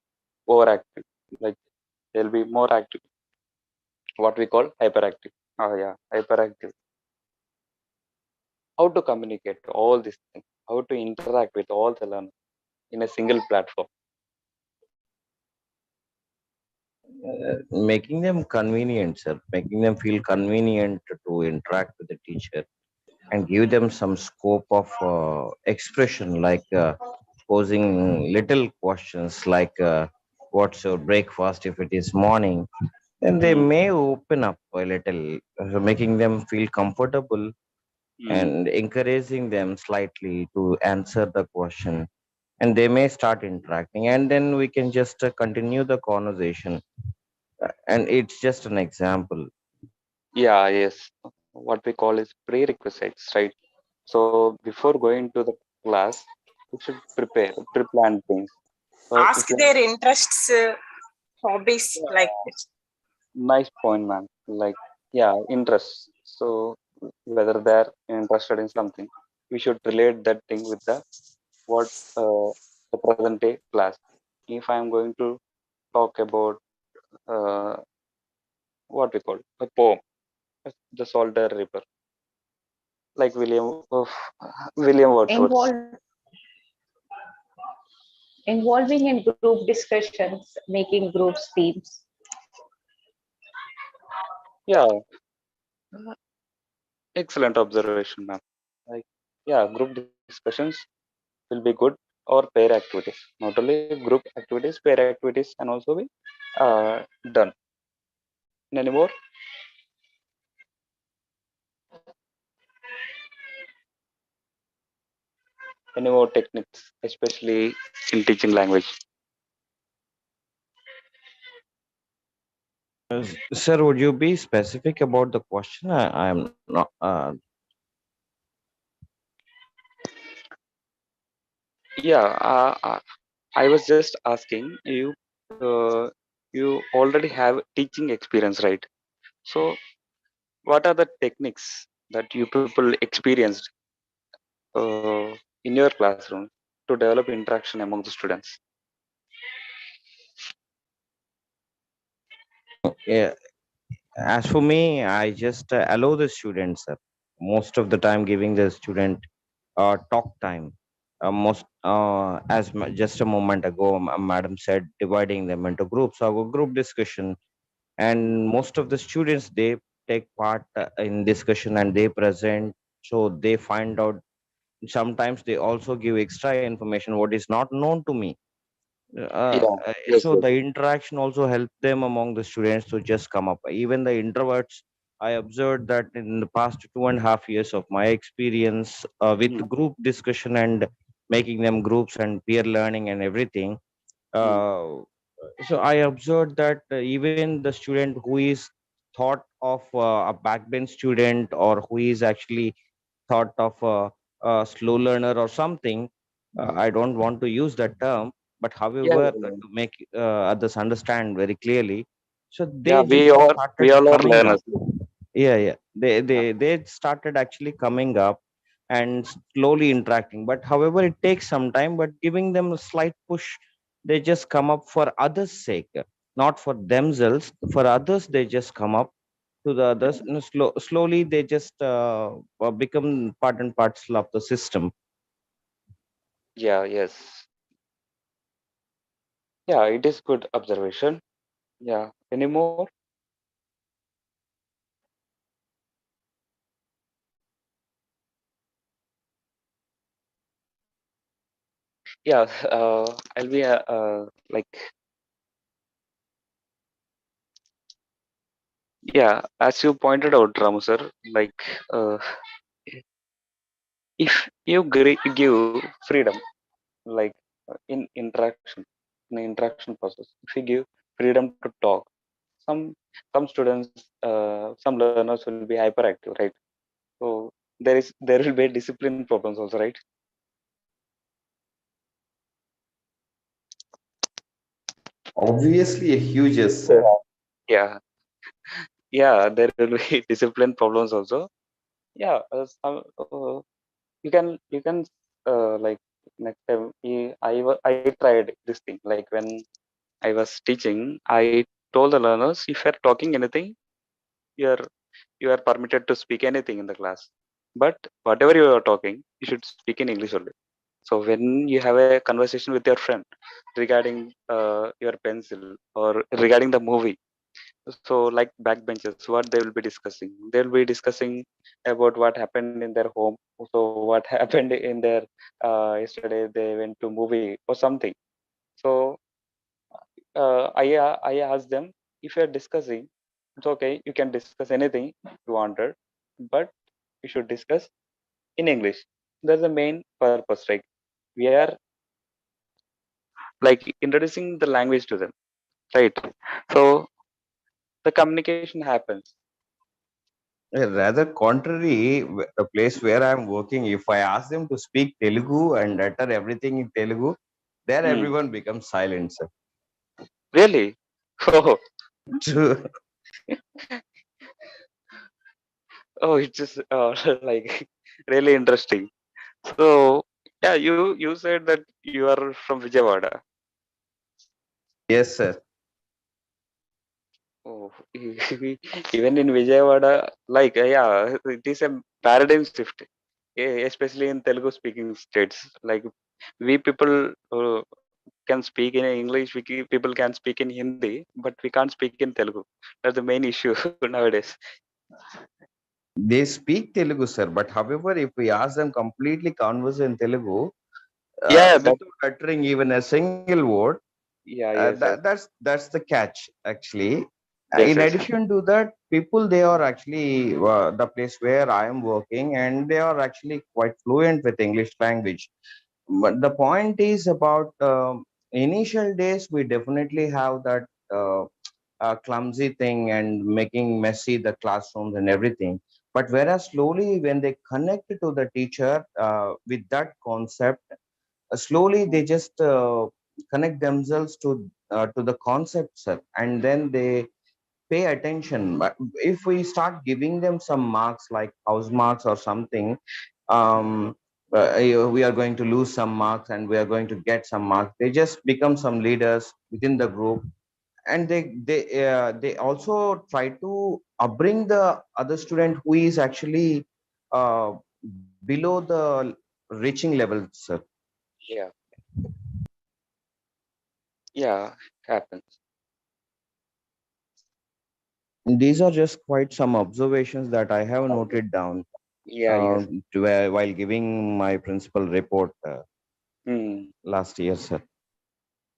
overactive, like they'll be more active. What we call hyperactive. Oh yeah, hyperactive. How to communicate all these things? How to interact with all the learners in a single platform? Making them convenient, sir. Making them feel convenient to interact with the teacher and give them some scope of expression, like posing little questions like, what's your breakfast if it is morning? Then they Hmm. may open up a little, making them feel comfortable Hmm. and encouraging them slightly to answer the question. And they may start interacting, and then we can just continue the conversation. And it's just an example. Yeah, yes. What we call is prerequisites, right? So before going to the class, we should pre-plan things. So if Ask you their interests, hobbies have like this. nice point, man. Like, yeah, interest. So whether they're interested in something, we should relate that thing with the what the present day class. If I'm going to talk about uh, what we call a poem, the Salter River, like William Wordsworth. Involve, involving in group discussions, making groups teams. Yeah, excellent observation, ma'am. Like, yeah, group discussions will be good, or pair activities. Not only group activities, pair activities can also be done. Any more? Any more techniques, especially in teaching language? Sir, would you be specific about the question? I'm not. Yeah, I was just asking you. Uh, you already have teaching experience, right? So, what are the techniques that you people experienced in your classroom to develop interaction among the students? Yeah, as for me, I just allow the students, most of the time, giving the student talk time. Just a moment ago, Madam said, dividing them into groups. So, a group discussion, and most of the students they take part in discussion and they present. So they find out. Sometimes they also give extra information what is not known to me. Yeah. Yes. So Yes. the interaction also helped them among the students to just come up. Even the introverts, I observed that in the past 2.5 years of my experience with Mm, group discussion and making them groups and peer learning and everything. mm. Uh, so I observed that even the student who is thought of a backbench student, or who is actually thought of a slow learner or something. I don't want to use that term, but Yeah. however, Yeah. to make others understand very clearly, so Yeah, they just we started all are coming up. learners. Yeah, yeah. Yeah. They started actually coming up and slowly interacting. But however, it takes some time. But giving them a slight push, they just come up for others' sake, not for themselves. For others, they just come up to the others. And slowly, they just become part and parcel of the system. Yeah. Yes. Yeah. It is good observation. Yeah. Any more? Yeah. I'll be like, yeah. As you pointed out, Ramu sir, like, uh, if you give freedom, like in interaction, in the interaction process, if you give freedom to talk, some some students, some learners will be hyperactive, right? So there will be discipline problems also, right? Obviously, a huge yes, Yeah. sir. Yeah, yeah, there will be discipline problems also. Yeah, you can like, next time, I tried this thing, like when I was teaching, I told the learners, if you're talking anything, you're you are permitted to speak anything in the class, but whatever you are talking, you should speak in English only. So when you have a conversation with your friend regarding your pencil, or regarding the movie, so like backbenchers, what they will be discussing, they'll be discussing about what happened in their home. So what happened in their yesterday they went to movie or something. So I asked them, if you're discussing, it's okay, you can discuss anything you wanted, but you should discuss in English. That's the main purpose, right? We are like introducing the language to them, right? So the communication happens. Rather contrary, the place where I'm working, if I ask them to speak Telugu and utter everything in Telugu, there Hmm. everyone becomes silent, sir. Really? Oh, True. oh, it's just like really interesting. So yeah, you said that you are from Vijayawada. Yes, sir. Oh, even in Vijayawada, like yeah, it is a paradigm shift, especially in Telugu speaking states. Like we people can speak in English, people can speak in Hindi, but we can't speak in Telugu. That's the main issue nowadays. They speak Telugu, sir, but however, if we ask them completely converse in Telugu, Yeah, that without uttering even a single word, yeah, yes, yes, that's the catch actually. yes, In yes, addition to that, people they are actually the place where I am working, and they are actually quite fluent with English language. But the point is about initial days, we definitely have that clumsy thing and making messy the classrooms and everything. But whereas slowly, when they connect to the teacher with that concept, slowly they just connect themselves to the concept, sir, and then they pay attention. But if we start giving them some marks like house marks or something, um, we are going to lose some marks and we are going to get some marks. They just become some leaders within the group, and they also try to upbring the other student who is actually uh, below the reaching level, sir. yeah, yeah, happens. These are just quite some observations that I have noted down Yeah, yes. while giving my principal report Hmm. last year, sir.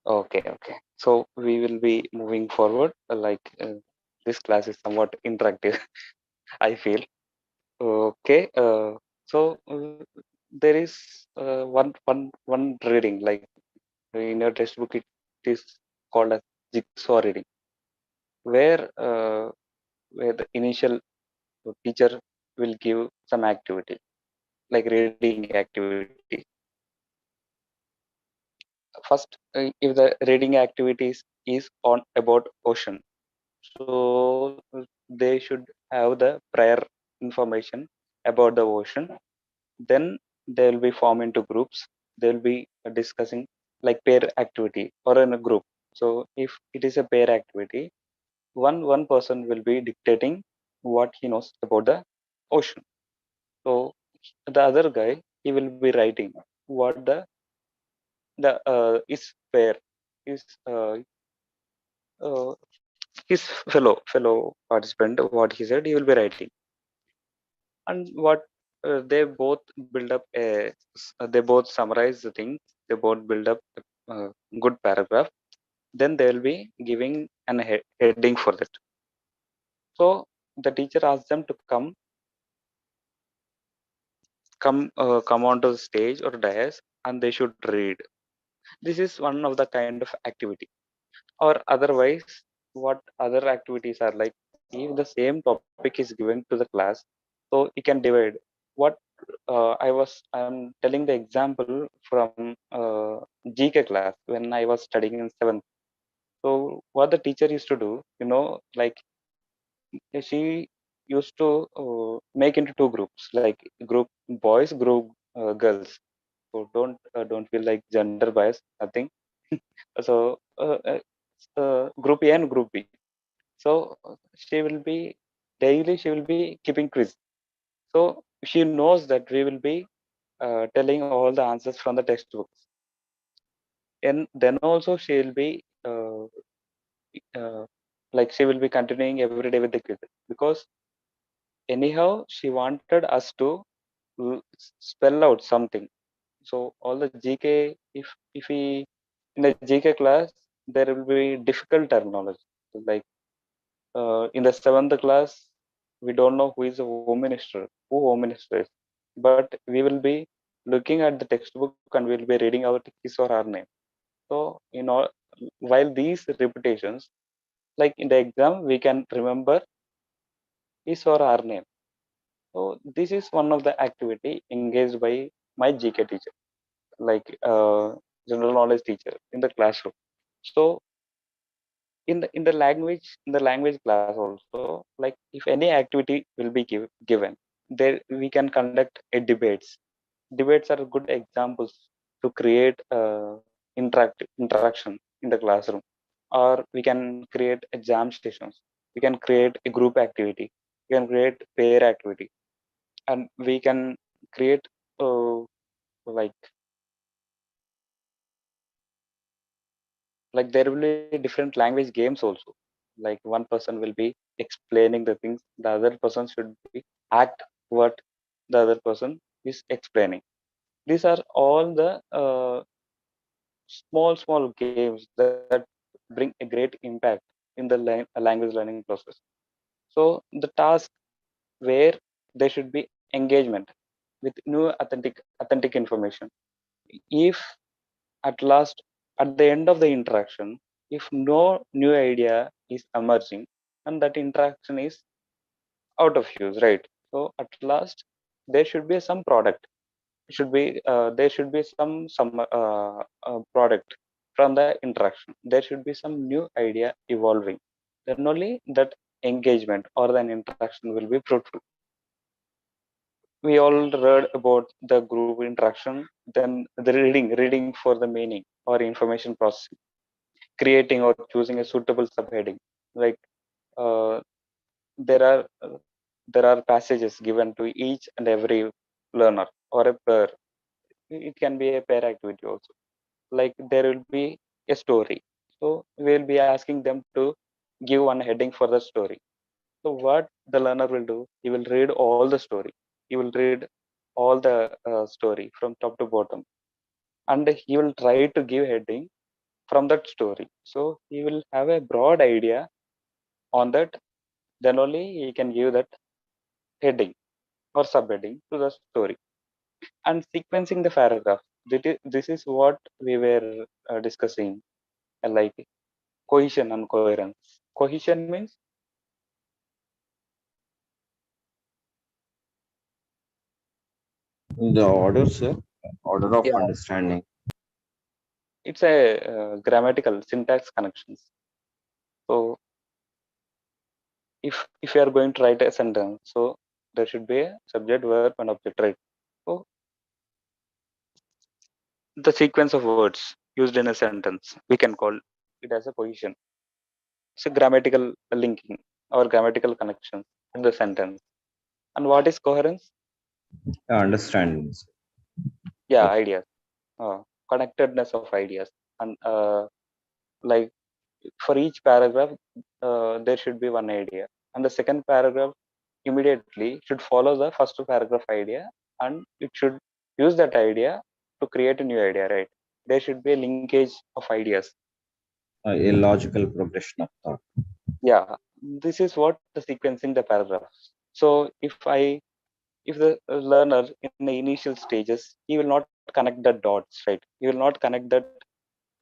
Okay, okay. So we will be moving forward. This class is somewhat interactive, I feel. Okay. There is one reading, like in your textbook, it is called as jigsaw reading, where the initial teacher will give some activity, like reading activity. First, if the reading activities is on about ocean, so they should have the prior information about the ocean. Then they will be formed into groups. They will be discussing like pair activity or in a group. So if it is a pair activity, one person will be dictating what he knows about the ocean. So the other guy, he will be writing what the is pair is uh, his fellow participant, what he said, he will be writing. And what they both build up they both summarize the thing, they both build up a good paragraph. Then they will be giving an heading for that. So the teacher asks them to come onto the stage or dais, and they should read. This is one of the kind of activity. Or otherwise, what other activities are like, if the same topic is given to the class, so you can divide. What I'm telling the example from GK class when I was studying in 7th. So what the teacher used to do, like she used to make into two groups, like group boys, group girls. So don't feel like gender bias, nothing. So group A and group B. So she will be daily, she will be keeping quiz. So she knows that we will be telling all the answers from the textbooks, and then also she will be uh, like she will be continuing every day with the quiz, because anyhow she wanted us to spell out something. So all the GK, if we in the GK class, there will be difficult terminology. Like in the 7th class, we don't know who is a home minister, who home minister is, but we will be looking at the textbook and we'll be reading out his or her name. So while these repetitions, like in the exam, we can remember his or her name. So this is one of the activity engaged by my GK teacher, like general knowledge teacher in the classroom. So in the language class also, like if any activity will be given, there we can conduct a debates are good examples to create interaction in the classroom. Or we can create exam sessions. we can create a group activity, we can create pair activity, and we can create like there will be different language games also. Like one person will be explaining the things, the other person should be act what the other person is explaining. These are all the small games that bring a great impact in the language learning process. So the task where there should be engagement with new authentic information. If at last, at the end of the interaction, if no new idea is emerging, and that interaction is out of use, right? So at last there should be some product, should be there should be some product from the interaction. There should be some new idea evolving, then only that engagement or an interaction will be fruitful. We all read about the group interaction, then the reading for the meaning or information processing, creating or choosing a suitable subheading. Like uh, there are there are passages given to each and every learner or a pair. It can be a pair activity also. Like there will be a story, so we'll be asking them to give one heading for the story. So what the learner will do, he will read all the story, he will read all the story from top to bottom, and he will try to give heading from that story. So he will have a broad idea on that, then only he can give that heading or subheading to the story. And sequencing the paragraph, this is what we were discussing, like cohesion and coherence. Cohesion means The order, sir, order of yeah, understanding. it's a grammatical syntax connections. So if you are going to write a sentence, so there should be a subject, verb, and object, right? So the sequence of words used in a sentence, we can call it as a cohesion. It's a grammatical linking or grammatical connections in the sentence. And what is coherence? Understanding, sir. Yeah, Yes. ideas, connectedness of ideas. And like for each paragraph, there should be one idea, and the second paragraph immediately should follow the first paragraph idea, and it should use that idea to create a new idea, right? There should be a linkage of ideas. A logical progression of thought. Yeah, this is what the sequencing the paragraphs. So if the learner in the initial stages, he will not connect the dots, right? He will not connect that,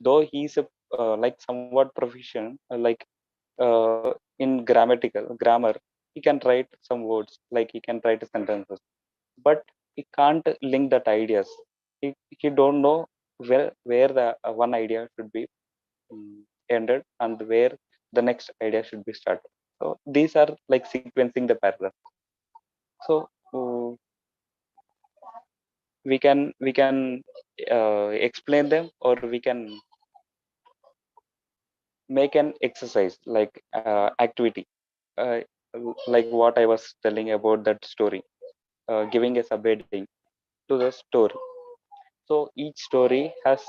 though he is a like somewhat proficient, in grammar, he can write some words, like he can write sentences, but he can't link that ideas. He don't know where the one idea should be ended and where the next idea should be started. So these are like sequencing the paragraph. So we can explain them, or we can make an exercise like activity, uh, like what I was telling about that story, giving a subheading to the story. So each story has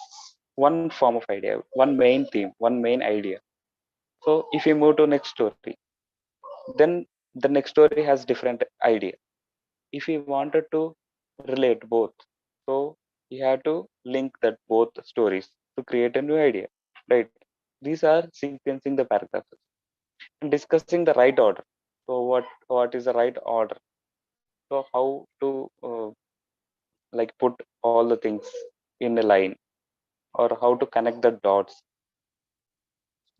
one form of idea, one main theme, one main idea. So if you move to next story, then the next story has different idea. If you wanted to relate both, so you have to link that both stories to create a new idea, right? These are sequencing the paragraphs and discussing the right order. So what is the right order? So how to like put all the things in a line, or how to connect the dots.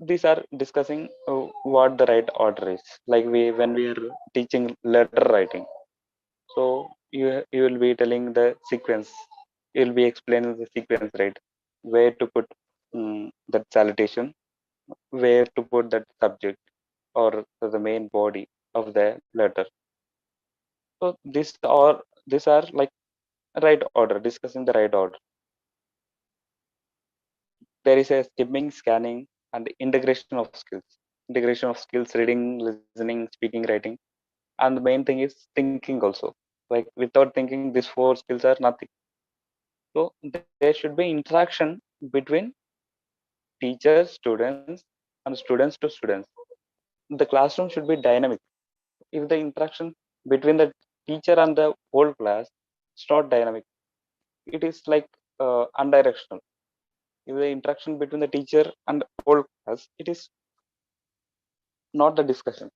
These are discussing what the right order is. Like we when we are teaching letter writing, so you will be telling the sequence, you'll be explaining the sequence, right? Where to put that salutation, where to put that subject, or the main body of the letter. So these are like right order, discussing the right order. There is a skimming, scanning, and integration of skills. integration of skills, reading, listening, speaking, writing. And the main thing is thinking also. Like without thinking, these four skills are nothing. So there should be interaction between teachers, students, and students to students. The classroom should be dynamic. If the interaction between the teacher and the whole class is not dynamic, it is like undirectional. If the interaction between the teacher and whole class, it is not the discussion.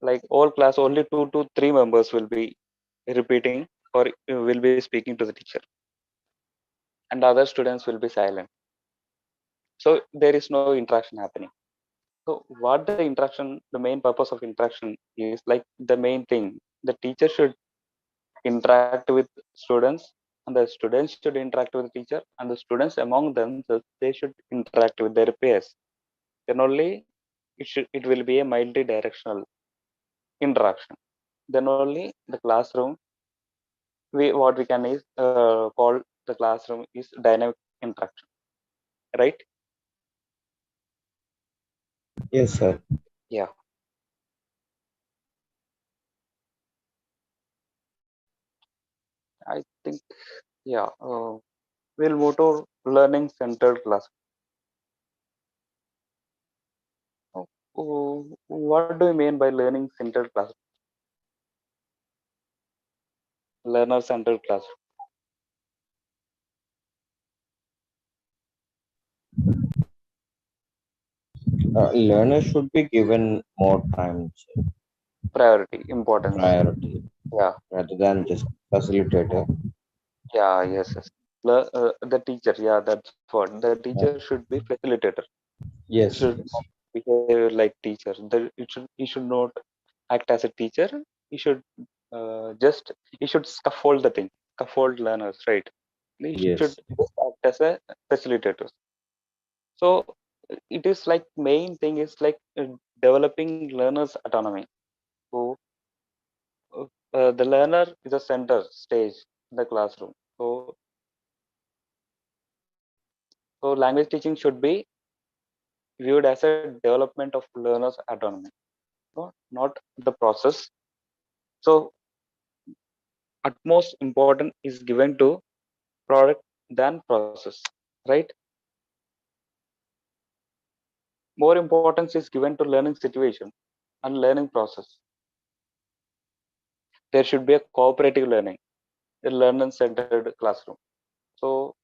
Like all class, only 2 to 3 members will be repeating or will be speaking to the teacher, and other students will be silent. So there is no interaction happening. So what the interaction, the main purpose of interaction is, like the main thing, the teacher should interact with students, and the students should interact with the teacher, and the students among themselves, they should interact with their peers. Then only it will be a multi-directional interaction. Then only the classroom, we what we can is call the classroom is dynamic interaction, right? Yes, sir. Yeah, I think, yeah. We'll move to learning centered class. What do you mean by learning centered class? Learner centered class. Learners should be given more time, sir, Priority, importance. priority, Yeah, rather than just facilitator. yeah, yes, yes. The teacher, yeah, that's what. The teacher should be facilitator. He Yes, should not yes, behave like teacher. He should not act as a teacher. He should just he should scaffold the thing, scaffold learners, right? He should yes, just act as a facilitator. So it is like main thing is like developing learners autonomy. So the learner is a center stage in the classroom. So language teaching should be viewed as a development of learners autonomy, not the process. So utmost important is given to product than process, right? More importance is given to learning situation and learning process. There should be a cooperative learning, a learner centered classroom. So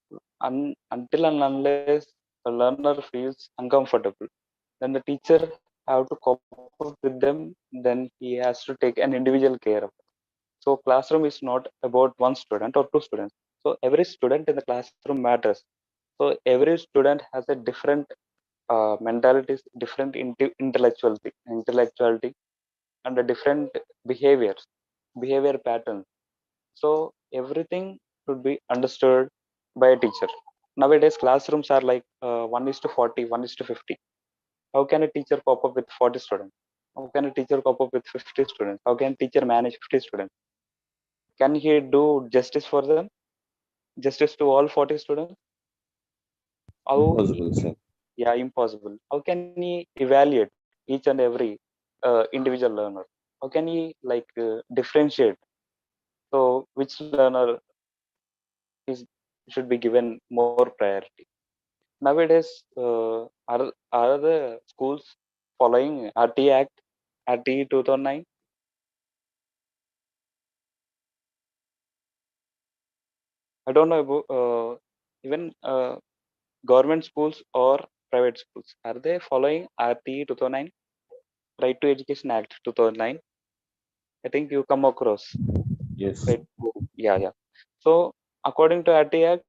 until and unless the learner feels uncomfortable, then the teacher have to cope up with them. Then he has to take an individual care of it. So classroom is not about one student or two students. So every student in the classroom matters. So every student has a different mentalities, different intellectuality, and a different behaviors, behavior patterns. So everything should be understood by a teacher. Nowadays classrooms are like 1 is to 40, 1 is to 50. How can a teacher cope up with 40 students? How can a teacher cope up with 50 students? How can a teacher manage 50 students? Can he do justice for them? Justice to all 40 students? How impossible, sir. Yeah, impossible. How can he evaluate each and every individual learner? How can he like differentiate? So which learner is should be given more priority? Nowadays, are the schools following RT Act, RT 2009? I don't know about even government schools or private schools. Are they following RT 2009, Right to Education Act 2009? I think you come across. Yes, Right. Yeah, yeah. So according to RT Act,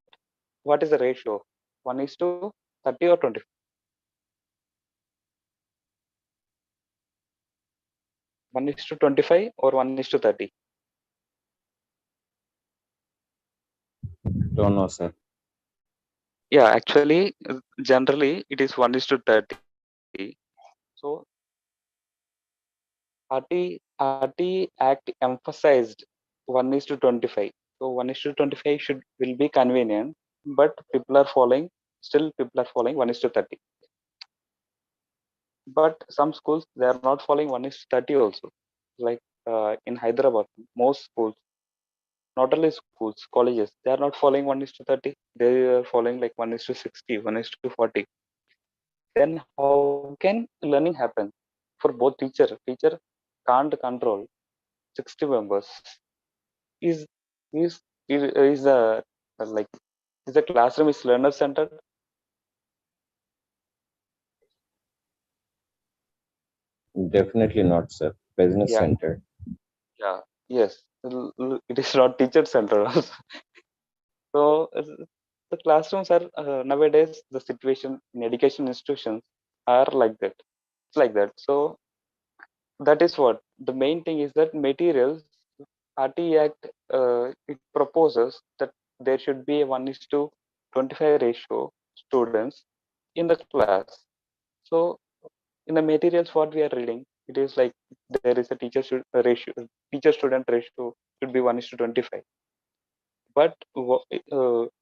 what is the ratio? 1 is to 30 or 20? 1 is to 25 or 1 is to 30? don't know, sir. Yeah, actually, generally it is 1 is to 30. So RT Act emphasized 1 is to 25. So 1 is to 25 should will be convenient, but people are following, still people are following 1 is to 30. but some schools they are not following 1:30 also. Like in Hyderabad, most schools, not only schools, colleges, they are not following 1:30. They are following like 1:60, 1:40. Then how can learning happen for both teacher? Teacher can't control 60 members. Is is the like is the classroom is learner centered? Definitely not, sir. Business Yeah, centered. yeah, yes. It is not teacher centered also. So the classrooms are nowadays the situation in education institutions are like that. It's like that. So that is what the main thing is that materials RT Act it proposes that there should be a 1:25 ratio students in the class. So in the materials what we are reading, it is like there is a ratio, teacher student ratio should be 1:25. But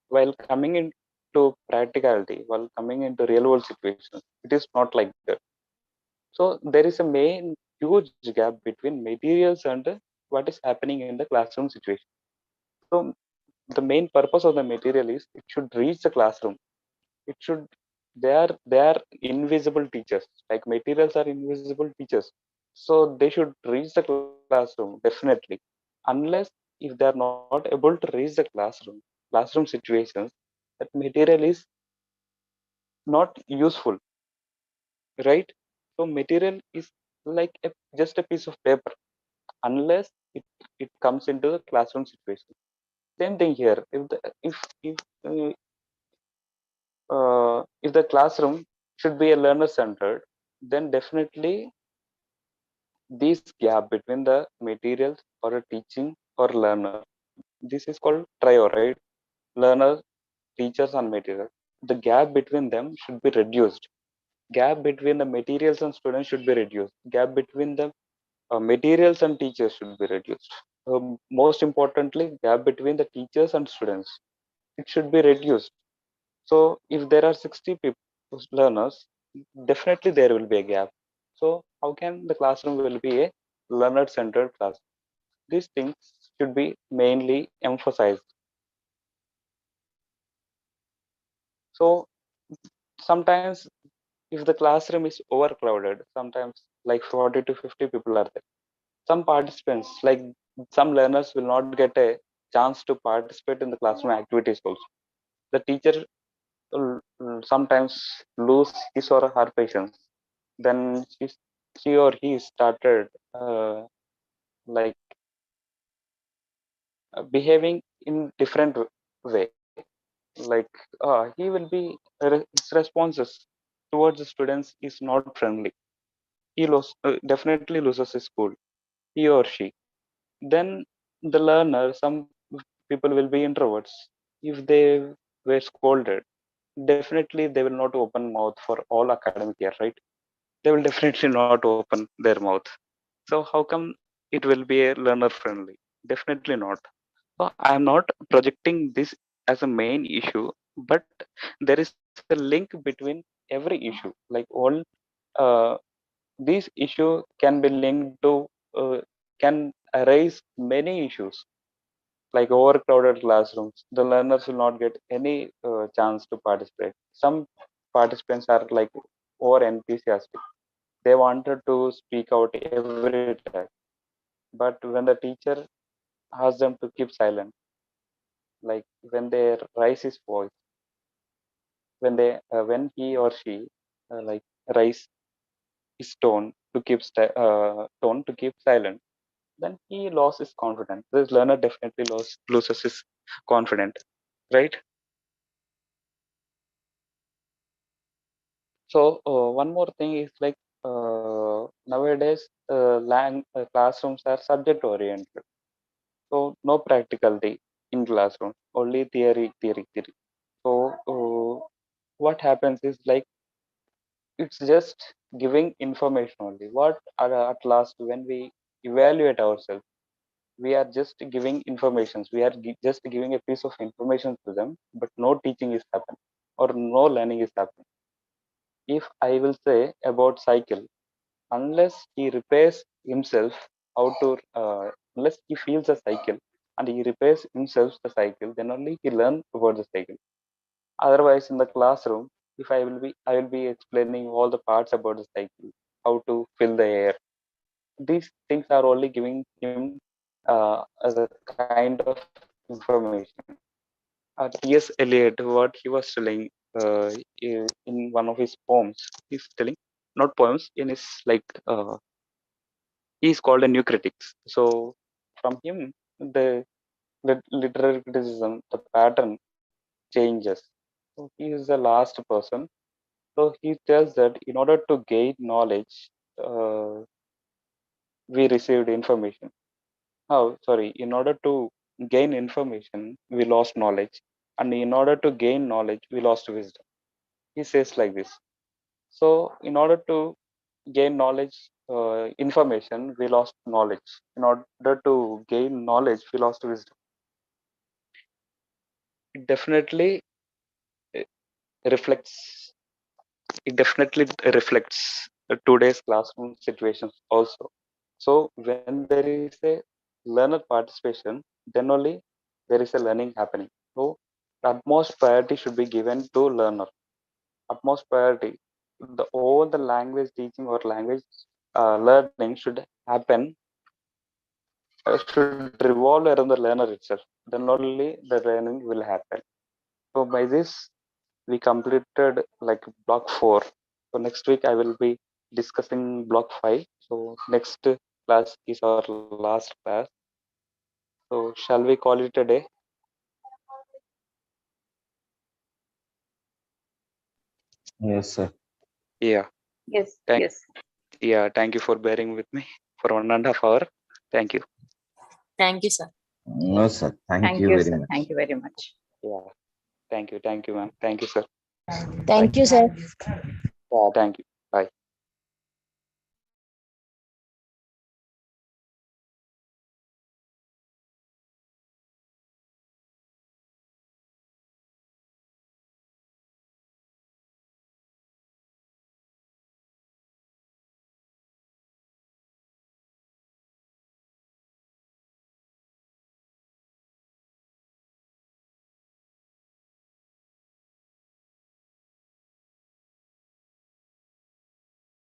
while coming into practicality, while coming into real world situations, it is not like that. So there is a main huge gap between materials and what is happening in the classroom situation. So the main purpose of the material is it should reach the classroom. It should they are invisible teachers. Like materials are invisible teachers. So they should reach the classroom definitely. Unless if they are not able to reach the classroom situations, that material is not useful, right? So material is like just a piece of paper unless it comes into the classroom situation. Same thing here. If if the classroom should be a learner centered, then definitely this gap between the materials or a teaching or learner, this is called trio, right? Learner, teachers, and material. The gap between them should be reduced. Gap between the materials and students should be reduced. Gap between the materials and teachers should be reduced. Most importantly, gap between the teachers and students, it should be reduced. So if there are 60 people learners, definitely there will be a gap. So how can the classroom will be a learner centered class? These things should be mainly emphasized. So sometimes if the classroom is overcrowded, sometimes like 40 to 50 people are there, some participants, like some learners will not get a chance to participate in the classroom activities also. The teacher sometimes lose his or her patience. Then she or he started like behaving in different way. Like he will be his responses towards the students is not friendly. Definitely loses his cool, he or she. Then the learner, some people will be introverts. If they were scolded, definitely they will not open mouth for all academic year, right? They will definitely not open their mouth. So how come it will be a learner friendly? Definitely not. So I am not projecting this as a main issue, but there is a link between every issue. Like all uh, these issue can be linked to can arise many issues, like overcrowded classrooms. The learners will not get any chance to participate. Some participants are like over enthusiastic. They wanted to speak out every time, but when the teacher asks them to keep silent, like when they raise his voice, when he or she like raise his tone to keep silent, then he lost his confidence. This learner definitely loses his confidence, right? So one more thing is like nowadays classrooms are subject oriented. So no practicality in classroom, only theory. So what happens is like it's just giving information only. What at last when we evaluate ourselves, we are just giving informations. We are just giving a piece of information to them, but no teaching is happening or no learning is happening. if I will say about cycle, unless he repairs himself how to, unless he feels a cycle and he repairs himself the cycle, then only he learn about the cycle. Otherwise, in the classroom, if I will be explaining all the parts about the cycle, how to fill the air. These things are only giving him as a kind of information. T.S. Eliot, what he was telling in one of his poems, he's telling, not poems, in his like, he's called a new critics. So from him, the literary criticism, the pattern changes. So he is the last person. So he tells that in order to gain knowledge, we received information. Oh, sorry. In order to gain information, we lost knowledge. And in order to gain knowledge, we lost wisdom. He says like this. So, in order to gain knowledge, information, we lost knowledge. In order to gain knowledge, we lost wisdom. It definitely uh, reflects. It definitely reflects today's classroom situations also. So, when there is a learner participation, then only there is a learning happening. So, the utmost priority should be given to learner. Utmost priority. All the language teaching or language learning should happen, should revolve around the learner itself. Then only the learning will happen. So by this, we completed like block 4. So next week I will be discussing block 5. So next class is our last class. So shall we call it a day? Yes, sir. Yeah. Yes, Thank yes. yeah. Thank you for bearing with me for 1.5 hour. Thank you. Thank you, sir. No, sir. Thank Thank you you, very sir. much. Thank you very much. Yeah. Thank you. Thank you, ma'am. Thank you, sir. Thank you, sir. Yeah. Thank you.